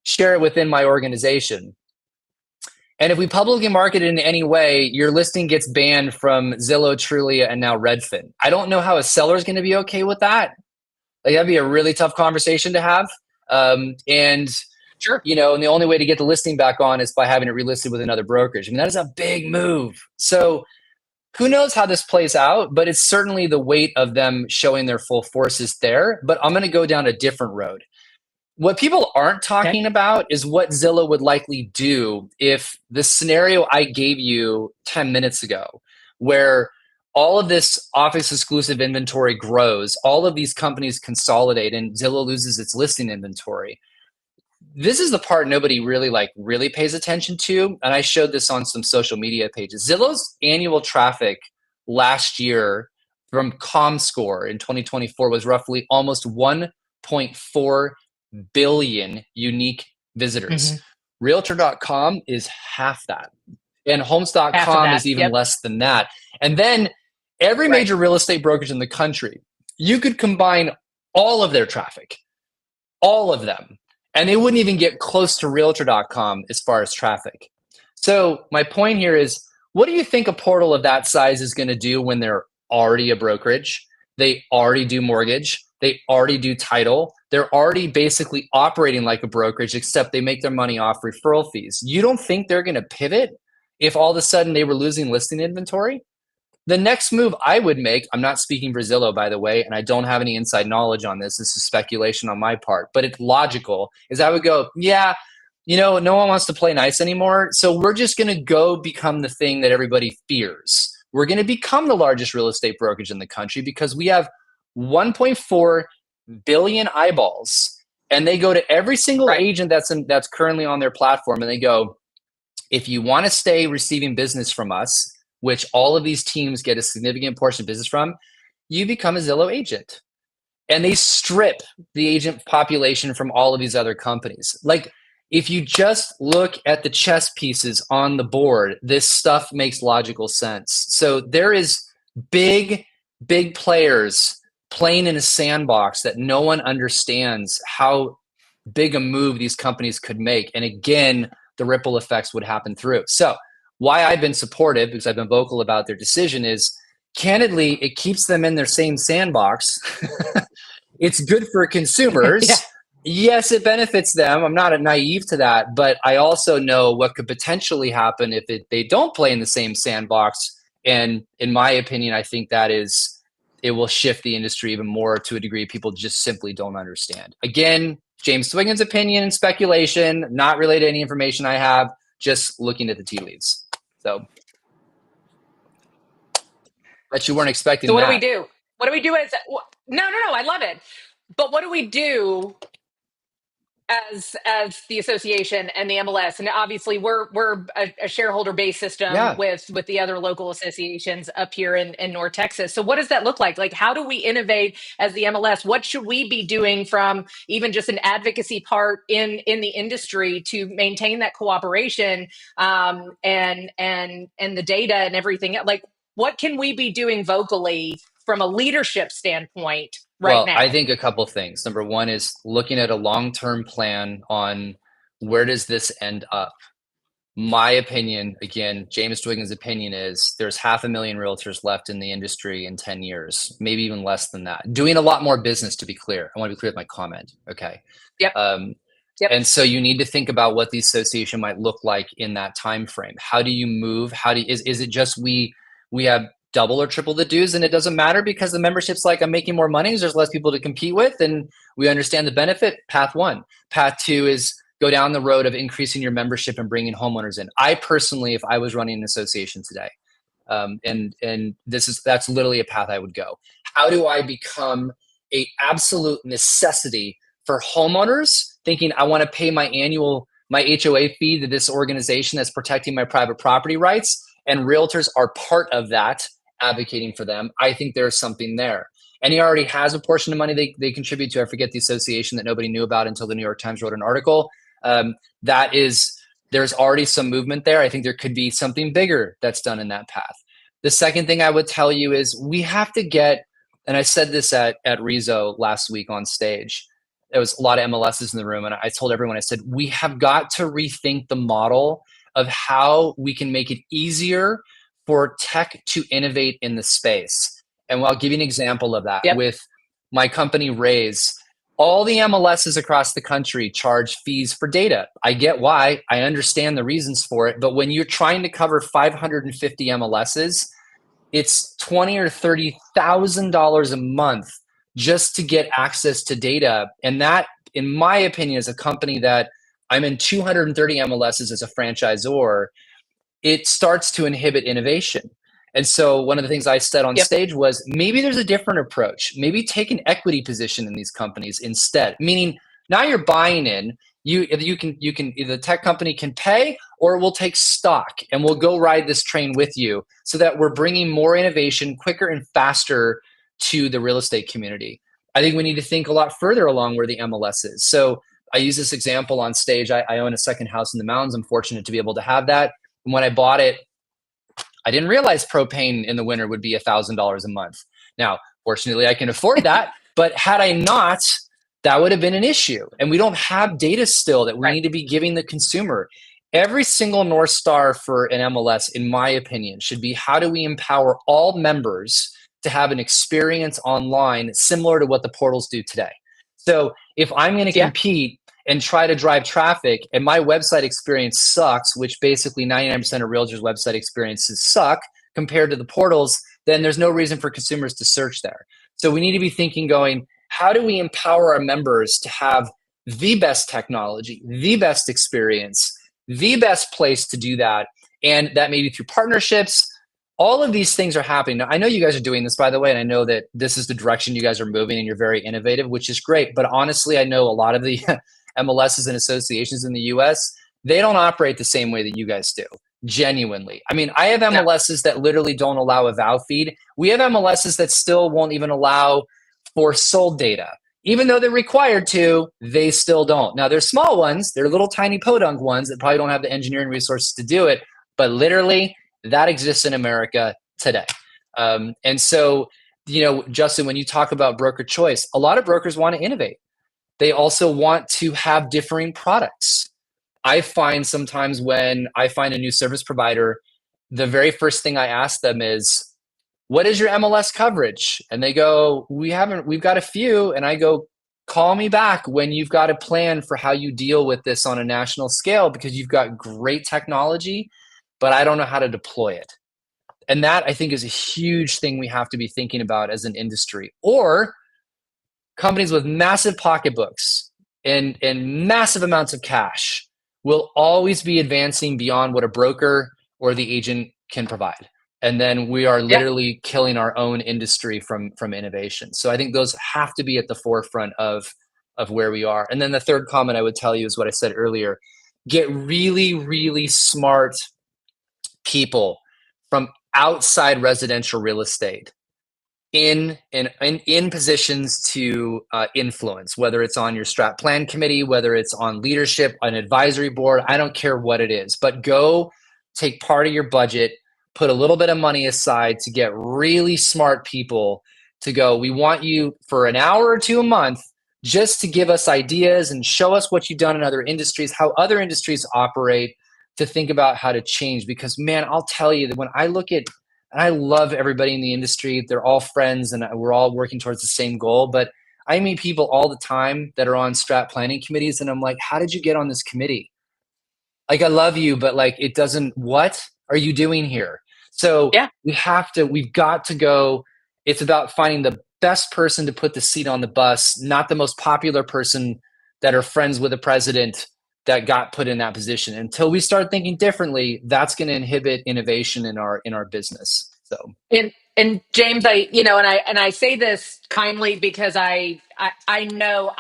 share it within my organization. And if we publicly market it in any way, your listing gets banned from Zillow, Trulia, and now Redfin. I don't know how a seller is going to be okay with that. Like, that'd be a really tough conversation to have. And Sure. you know, and the only way to get the listing back on is by having it relisted with another brokerage. I mean, that is a big move. So who knows how this plays out, but it's certainly the weight of them showing their full forces there. But I'm going to go down a different road. What people aren't talking about is what Zillow would likely do if the scenario I gave you 10 minutes ago, where all of this office exclusive inventory grows, all of these companies consolidate, and Zillow loses its listing inventory. This is the part nobody really pays attention to. And I showed this on some social media pages. Zillow's annual traffic last year from ComScore in 2024 was roughly almost 1.4 billion unique visitors. Realtor.com is half that. And Homes.com is even less than that. And then every major real estate brokerage in the country, you could combine all of their traffic, all of them, and they wouldn't even get close to Realtor.com as far as traffic. So my point here is, what do you think a portal of that size is going to do when they're already a brokerage? They already do mortgage. They already do title. They're already basically operating like a brokerage, except they make their money off referral fees. You don't think they're going to pivot if all of a sudden they were losing listing inventory? The next move I would make, I'm not speaking for Zillow, by the way, and I don't have any inside knowledge on this. This is speculation on my part, but it's logical, is I would go, yeah, you know, no one wants to play nice anymore. So we're just going to go become the thing that everybody fears. We're going to become the largest real estate brokerage in the country because we have 1.4 billion eyeballs, and they go to every single agent that's currently on their platform, and they go, if you want to stay receiving business from us, which all of these teams get a significant portion of business from, you become a Zillow agent. And they strip the agent population from all of these other companies. Like, if you just look at the chess pieces on the board, this stuff makes logical sense. So there is big players playing in a sandbox that no one understands how big a move these companies could make. And again, the ripple effects would happen through. So why I've been supportive, because I've been vocal about their decision, is candidly, it keeps them in their same sandbox. It's good for consumers. Yes, it benefits them. I'm not naive to that, but I also know what could potentially happen if they don't play in the same sandbox. And in my opinion, I think it will shift the industry even more to a degree people just simply don't understand. Again, James Dwiggins' opinion and speculation, not related to any information I have, just looking at the tea leaves. So, but you weren't expecting that. So what do we do? What do we do as no, I love it. But what do we do as the association and the MLS? And obviously we're a shareholder based system with the other local associations up here in North Texas. So what does that look like? Like, how do we innovate as the MLS? What should we be doing from even just an advocacy part in the industry to maintain that cooperation and the data and everything? Like, what can we be doing vocally from a leadership standpoint now? I think a couple of things. Number one is looking at a long-term plan on where does this end up. My opinion, again, James Dwiggins' opinion, is there's 500,000 realtors left in the industry in 10 years, maybe even less than that. Doing a lot more business, to be clear. I want to be clear with my comment. Okay. And so you need to think about what the association might look like in that time frame. How do you move? Is it just we have double or triple the dues and it doesn't matter because the membership's like, I'm making more money, there's less people to compete with, and we understand the benefit? Path one. Path two is go down the road of increasing your membership and bringing homeowners in. I personally, if I was running an association today, and that's literally a path I would go. How do I become a absolute necessity for homeowners thinking I want to pay my HOA fee to this organization that's protecting my private property rights, and realtors are part of that, advocating for them? I think there's something there. And he already has a portion of money they contribute to. I forget the association that nobody knew about until the New York Times wrote an article. There's already some movement there. I think there could be something bigger that's done in that path. The second thing I would tell you is we have to get, and I said this at Rezo last week on stage, there was a lot of MLSs in the room, and I told everyone, I said, we have got to rethink the model of how we can make it easier for tech to innovate in the space. And I'll give you an example of that. Yep. With my company, Raise, all the MLSs across the country charge fees for data. I get why. I understand the reasons for it. But when you're trying to cover 550 MLSs, it's $20,000 or $30,000 a month just to get access to data. And that, in my opinion, is a company that I'm in 230 MLSs as a franchisor, it starts to inhibit innovation. And so one of the things I said on stage was, maybe there's a different approach. Maybe take an equity position in these companies instead. Meaning, now you're buying in. You can the tech company can pay, or we'll take stock and we'll go ride this train with you, so that we're bringing more innovation quicker and faster to the real estate community. I think we need to think a lot further along where the MLS is. So I use this example on stage. I own a second house in the mountains. I'm fortunate to be able to have that. And when I bought it, I didn't realize propane in the winter would be $1,000 a month. Now, fortunately, I can afford that. But had I not, that would have been an issue. And we don't have data still that we need to be giving the consumer. Every single North Star for an MLS, in my opinion, should be, how do we empower all members to have an experience online similar to what the portals do today? So if I'm going to compete and try to drive traffic, and my website experience sucks, which basically 99% of realtors' website experiences suck compared to the portals, then there's no reason for consumers to search there. So we need to be thinking, going, how do we empower our members to have the best technology, the best experience, the best place to do that? And that may be through partnerships. All of these things are happening. Now, I know you guys are doing this, by the way, and I know that this is the direction you guys are moving, and you're very innovative, which is great. But honestly, I know a lot of the MLSs and associations in the US, they don't operate the same way that you guys do. Genuinely. I mean, I have MLSs that literally don't allow a vow feed. We have MLSs that still won't even allow for sold data. Even though they're required to, they still don't. Now, they're small ones. They're little tiny podunk ones that probably don't have the engineering resources to do it. But literally, that exists in America today. And so, Justin, when you talk about broker choice, a lot of brokers want to innovate. They also want to have differing products. I find sometimes when I find a new service provider, the very first thing I ask them is, what is your MLS coverage? And they go, we've got a few. And I go, call me back when you've got a plan for how you deal with this on a national scale, because you've got great technology, but I don't know how to deploy it. And that, I think, is a huge thing we have to be thinking about as an industry. Or companies with massive pocketbooks and massive amounts of cash will always be advancing beyond what a broker or the agent can provide. And then we are literally killing our own industry from innovation. So I think those have to be at the forefront of where we are. And then the third comment I would tell you is what I said earlier. Get really, really smart people from outside residential real estate in positions to influence, whether it's on your strat plan committee, whether it's on leadership, an advisory board, I don't care what it is, but go take part of your budget, put a little bit of money aside to get really smart people to go, we want you for an hour or two a month just to give us ideas and show us what you've done in other industries, how other industries operate, to think about how to change. Because man, I'll tell you that when I look at, and I love everybody in the industry, they're all friends and we're all working towards the same goal, but I meet people all the time that are on strat planning committees and I'm like, how did you get on this committee? Like, I love you, but like, it doesn't, what are you doing here? So we've got to go. It's about finding the best person to put the seat on the bus, not the most popular person that are friends with the president that got put in that position. Until we start thinking differently, that's going to inhibit innovation in our business. So, and James, I say this kindly because I know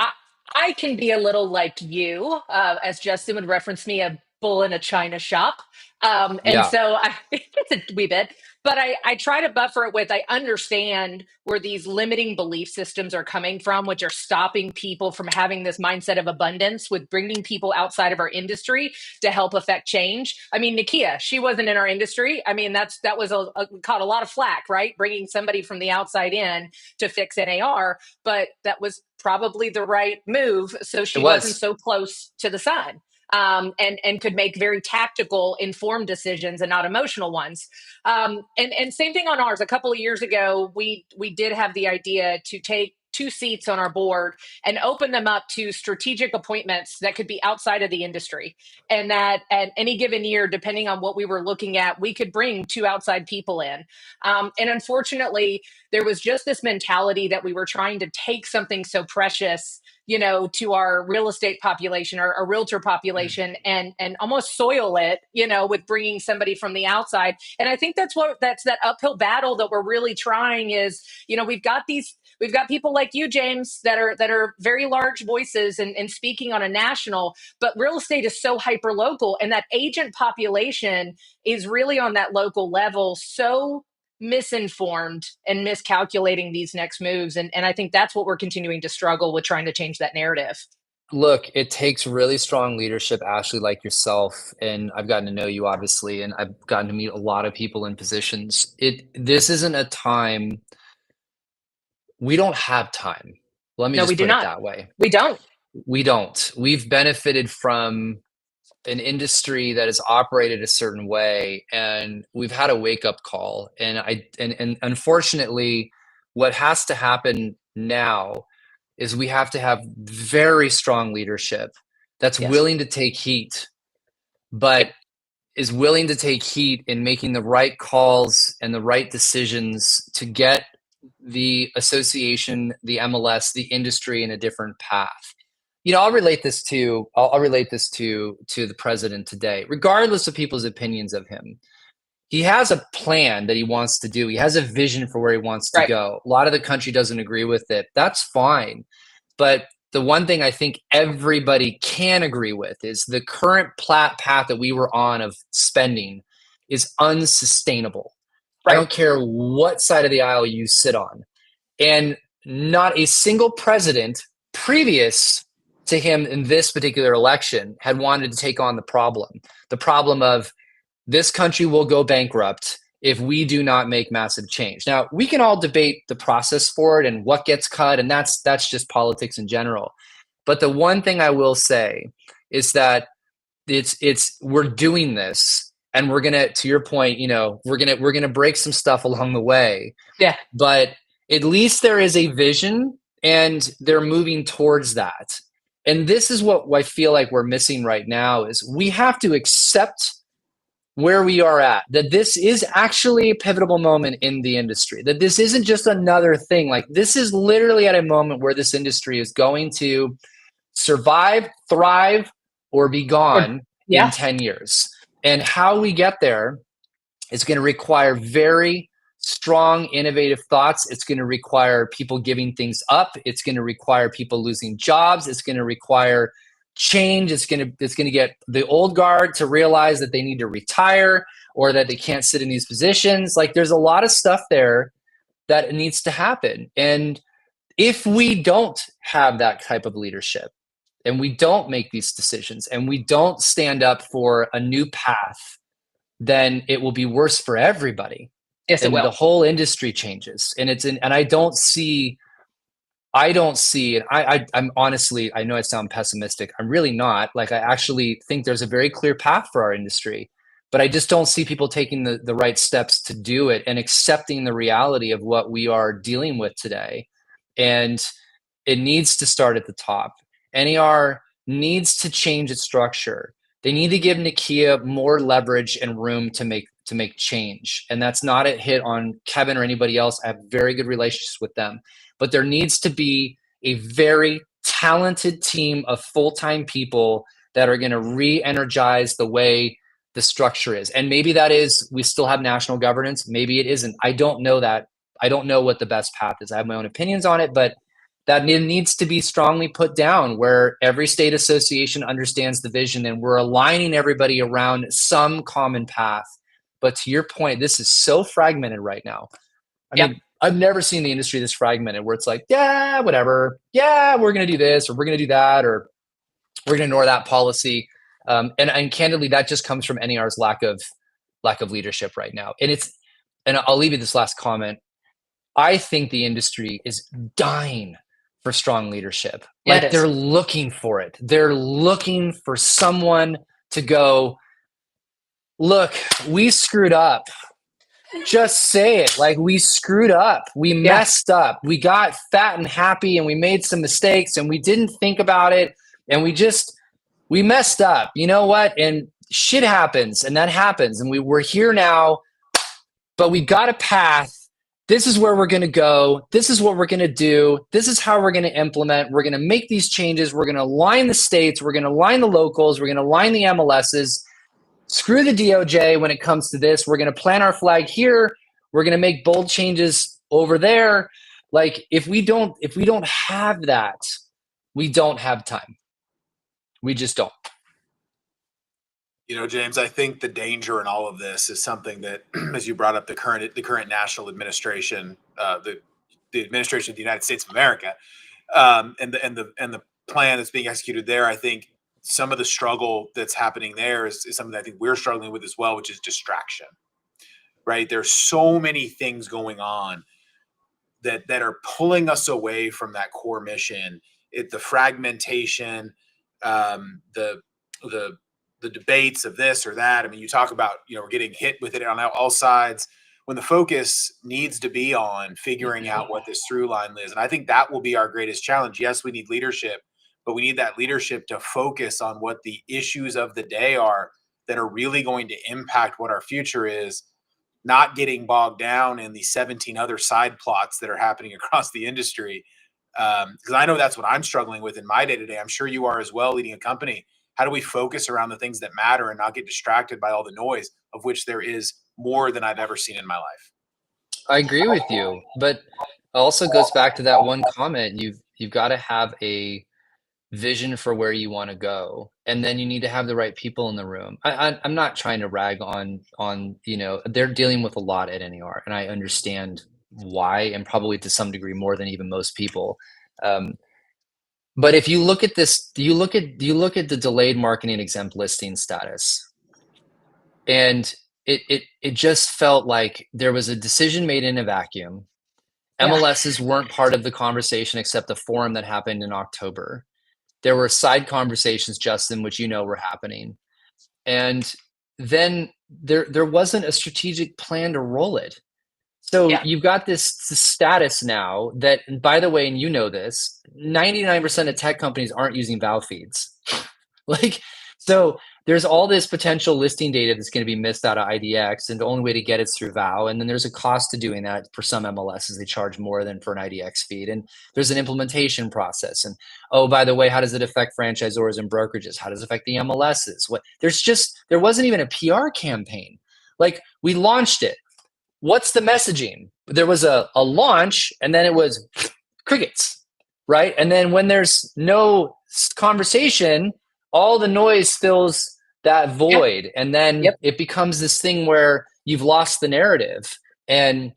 I can be a little like you, as Justin would reference me, a bull in a china shop. And so I think it's a wee bit. But I try to buffer it with, I understand where these limiting belief systems are coming from, which are stopping people from having this mindset of abundance, with bringing people outside of our industry to help affect change. I mean, Nakia, she wasn't in our industry. I mean, that was caught a lot of flack, right? Bringing somebody from the outside in to fix NAR, but that was probably the right move. So It she wasn't was. so close to the sun. And could make very tactical, informed decisions and not emotional ones. And same thing on ours. A couple of years ago, we did have the idea to take 2 seats on our board and open them up to strategic appointments that could be outside of the industry. And that at any given year, depending on what we were looking at, we could bring 2 outside people in. And unfortunately, there was just this mentality that we were trying to take something so precious, to our real estate population, our realtor population, and almost soil it, with bringing somebody from the outside. And I think that's that uphill battle that we're really trying is, we've got people like you, James, that are very large voices and speaking on a national, but real estate is so hyper local, and that agent population is really on that local level. So misinformed and miscalculating these next moves. And I think that's what we're continuing to struggle with, trying to change that narrative. Look, it takes really strong leadership, Ashley, like yourself. And I've gotten to know you, obviously, and I've gotten to meet a lot of people in positions. This isn't a time. We don't have time. Let me No, we just do put it not. that way. We don't. We don't. We've benefited from an industry that has operated a certain way, and we've had a wake-up call. And unfortunately, what has to happen now is we have to have very strong leadership that's Yes. willing to take heat, but is willing to take heat in making the right calls and the right decisions to get the association, the MLS, the industry in a different path. I'll relate this to the president today, regardless of people's opinions of him. He has a plan that he wants to do. He has a vision for where he wants to go. A lot of the country doesn't agree with it. That's fine. But the one thing I think everybody can agree with is the current path that we were on of spending is unsustainable. I don't care what side of the aisle you sit on. And not a single president previous to him in this particular election had wanted to take on the problem of this country will go bankrupt if we do not make massive change. Now, we can all debate the process for it and what gets cut, and that's just politics in general. But the one thing I will say is that we're doing this, and we're gonna, to your point, we're gonna break some stuff along the way. Yeah. But at least there is a vision, and they're moving towards that. And this is what I feel like we're missing right now is we have to accept where we are at, that this is actually a pivotal moment in the industry, that this isn't just another thing. Like, this is literally at a moment where this industry is going to survive, thrive, or be gone in 10 years. And how we get there is going to require very strong, innovative thoughts. It's going to require people giving things up. It's going to require people losing jobs. It's going to require change. It's going to get the old guard to realize that they need to retire or that they can't sit in these positions. Like, there's a lot of stuff there that needs to happen. And if we don't have that type of leadership, and we don't make these decisions, and we don't stand up for a new path, then it will be worse for everybody. Yes, it will. The whole industry changes, and I don't see. And I'm honestly, I know I sound pessimistic. I'm really not. Like, I actually think there's a very clear path for our industry, but I just don't see people taking the right steps to do it and accepting the reality of what we are dealing with today. And it needs to start at the top. NAR needs to change its structure. They need to give Nakia more leverage and room to make change. And that's not a hit on Kevin or anybody else. I have very good relationships with them. But there needs to be a very talented team of full-time people that are going to re-energize the way the structure is. And maybe that is, we still have national governance. Maybe it isn't. I don't know that. I don't know what the best path is. I have my own opinions on it, but that needs to be strongly put down where every state association understands the vision and we're aligning everybody around some common path. But to your point, this is so fragmented right now. I mean, I've never seen the industry this fragmented where it's like, yeah, whatever. Yeah, we're going to do this, or we're going to do that, or we're going to ignore that policy. And candidly, that just comes from NER's lack of leadership right now. And I'll leave you this last comment. I think the industry is dying for strong leadership. Like they're looking for it. They're looking for someone to go, look, we screwed up. Just say it. Like, we screwed up. We messed up. We got fat and happy and we made some mistakes and we didn't think about it. And we messed up. You know what? And shit happens, and that happens. And we're here now, but we got a path. This is where we're going to go. This is what we're going to do. This is how we're going to implement. We're going to make these changes. We're going to align the states. We're going to align the locals. We're going to align the MLSs. Screw the DOJ when it comes to this. We're going to plant our flag here. We're going to make bold changes over there. Like, if we don't have that, we don't have time. We just don't. You know, James, I think the danger in all of this is something that, as you brought up, the current national administration, the administration of the United States of America, and the plan that's being executed there. I think some of the struggle that's happening there is something that I think we're struggling with as well, which is distraction. Right? There's so many things going on that are pulling us away from that core mission. The fragmentation, the debates of this or that. I mean, you talk about, we're getting hit with it on all sides when the focus needs to be on figuring out what this through line is. And I think that will be our greatest challenge. Yes, we need leadership, but we need that leadership to focus on what the issues of the day are that are really going to impact what our future is, not getting bogged down in the 17 other side plots that are happening across the industry. Because I know that's what I'm struggling with in my day-to-day. I'm sure you are as well, leading a company. How do we focus around the things that matter and not get distracted by all the noise, of which there is more than I've ever seen in my life? I agree with you, but it also goes back to that one comment. You've got to have a vision for where you want to go, and then you need to have the right people in the room. I'm not trying to rag on they're dealing with a lot at NER, and I understand why, and probably to some degree more than even most people. But if you look at this, you look at the delayed marketing exempt listing status, and it just felt like there was a decision made in a vacuum. MLSs weren't part of the conversation except the forum that happened in October. There were side conversations, Justin, which were happening. And then there wasn't a strategic plan to roll it. So you've got this status now that, by the way, and you know this, 99% of tech companies aren't using VOW feeds. So there's all this potential listing data that's going to be missed out of IDX, and the only way to get it's through VOW. And then there's a cost to doing that. For some MLSs, they charge more than for an IDX feed. And there's an implementation process. And, oh, by the way, how does it affect franchisors and brokerages? How does it affect the MLSs? There wasn't even a PR campaign. Like, we launched it. What's the messaging? There was a launch, and then it was crickets, right? And then when there's no conversation, all the noise fills that void. And then it becomes this thing where you've lost the narrative. And,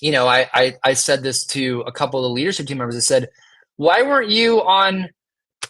I said this to a couple of the leadership team members. I said, why weren't you on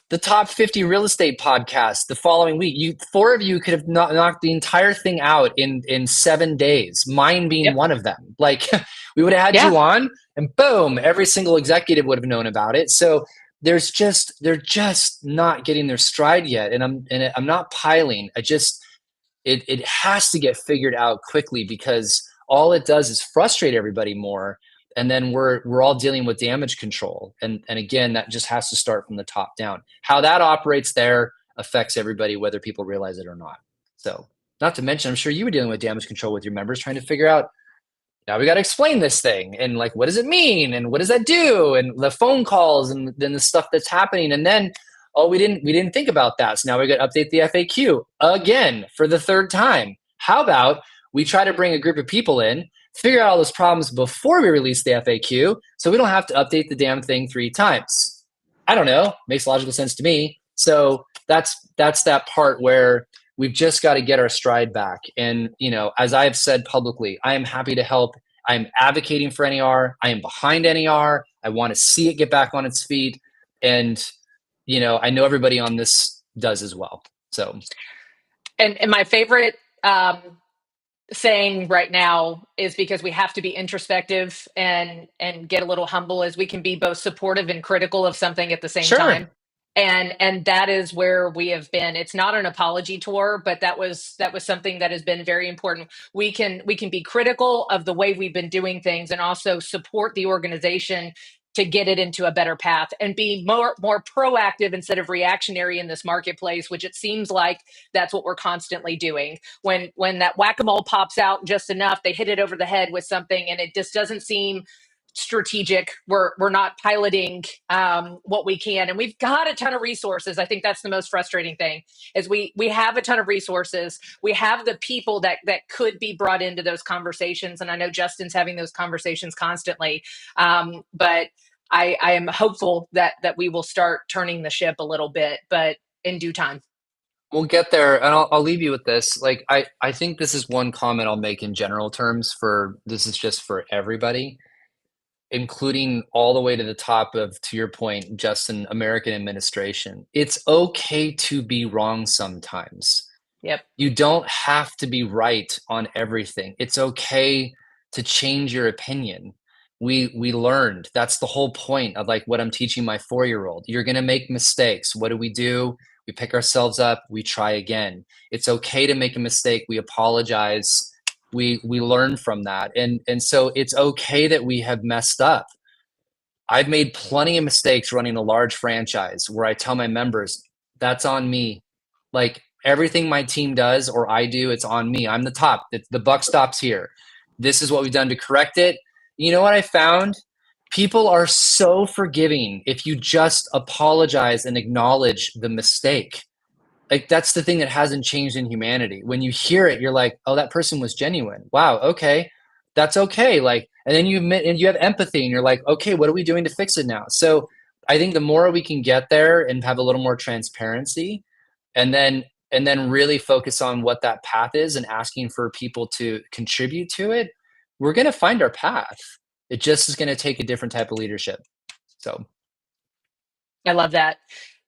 the top 50 real estate podcast the following week? Four of you could have knocked the entire thing out in 7 days, mine being one of them. Like, we would have had you on, and boom, every single executive would have known about it. So they're just not getting their stride yet. And I'm not piling. It has to get figured out quickly, because all it does is frustrate everybody more. And then we're all dealing with damage control. And again, that just has to start from the top down. How that operates there affects everybody, whether people realize it or not. So, not to mention, I'm sure you were dealing with damage control with your members, trying to figure out, now we got to explain this thing, and like, what does it mean? And what does that do? And the phone calls, and then the stuff that's happening. And then, oh, we didn't think about that. So now we got to update the FAQ again for the third time. How about we try to bring a group of people in, figure out all those problems before we release the FAQ, so we don't have to update the damn thing 3 times. I don't know. Makes logical sense to me. So that's that part where We've just got to get our stride back. And, you know, as I've said publicly, I am happy to help. I'm advocating for NER. I am behind NER. I want to see it get back on its feet. And, you know, I know everybody on this does as well. So, and my favorite saying right now is, because we have to be introspective and get a little humble, as we can be both supportive and critical of something at the same time. And that is where we have been. It's not an apology tour, but that was something that has been very important. We can be critical of the way we've been doing things, and also support the organization to get it into a better path, and be more proactive instead of reactionary in this marketplace, which it seems like that's what we're constantly doing. When that whack-a-mole pops out just enough, they hit it over the head with something, and it just doesn't seem strategic. We're not piloting what we can, and we've got a ton of resources. I think that's the most frustrating thing, is we have a ton of resources. We have the people that could be brought into those conversations, and I know Justin's having those conversations constantly. But I am hopeful that we will start turning the ship a little bit, but in due time. We'll get there, and I'll leave you with this. Like, I think this is one comment I'll make in general terms. This is just for everybody, including all the way to the top of, to your point, Justin, American administration. It's okay to be wrong sometimes. Yep. You don't have to be right on everything. It's okay to change your opinion. We learned. That's the whole point of like what I'm teaching my 4-year-old. You're going to make mistakes. What do? We pick ourselves up. We try again. It's okay to make a mistake. We apologize. We learn from that. And so it's okay that we have messed up. I've made plenty of mistakes running a large franchise where I tell my members, that's on me. Like, everything my team does or I do, it's on me. I'm the top. The buck stops here. This is what we've done to correct it. You know what I found? People are so forgiving if you just apologize and acknowledge the mistake. Like, that's the thing that hasn't changed in humanity. When you hear it, you're like, oh, that person was genuine. Wow, okay. That's okay. Like, and then you admit, and you have empathy, and you're like, okay, what are we doing to fix it now? So I think the more we can get there and have a little more transparency, and then really focus on what that path is and asking for people to contribute to it, we're going to find our path. It just is going to take a different type of leadership. So I love that.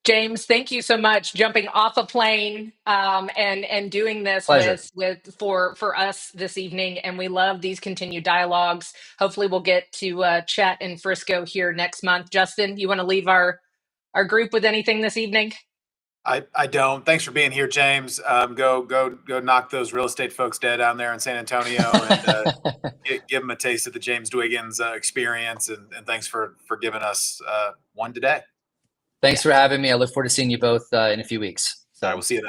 James, thank you so much, jumping off a plane and doing this for us this evening. And we love these continued dialogues. Hopefully we'll get to chat in Frisco here next month. Justin, you want to leave our group with anything this evening? I don't. Thanks for being here, James. Go knock those real estate folks dead down there in San Antonio, and give them a taste of the James Dwiggins experience. And thanks for giving us one today. Thanks for having me. I look forward to seeing you both in a few weeks. So we'll see you then.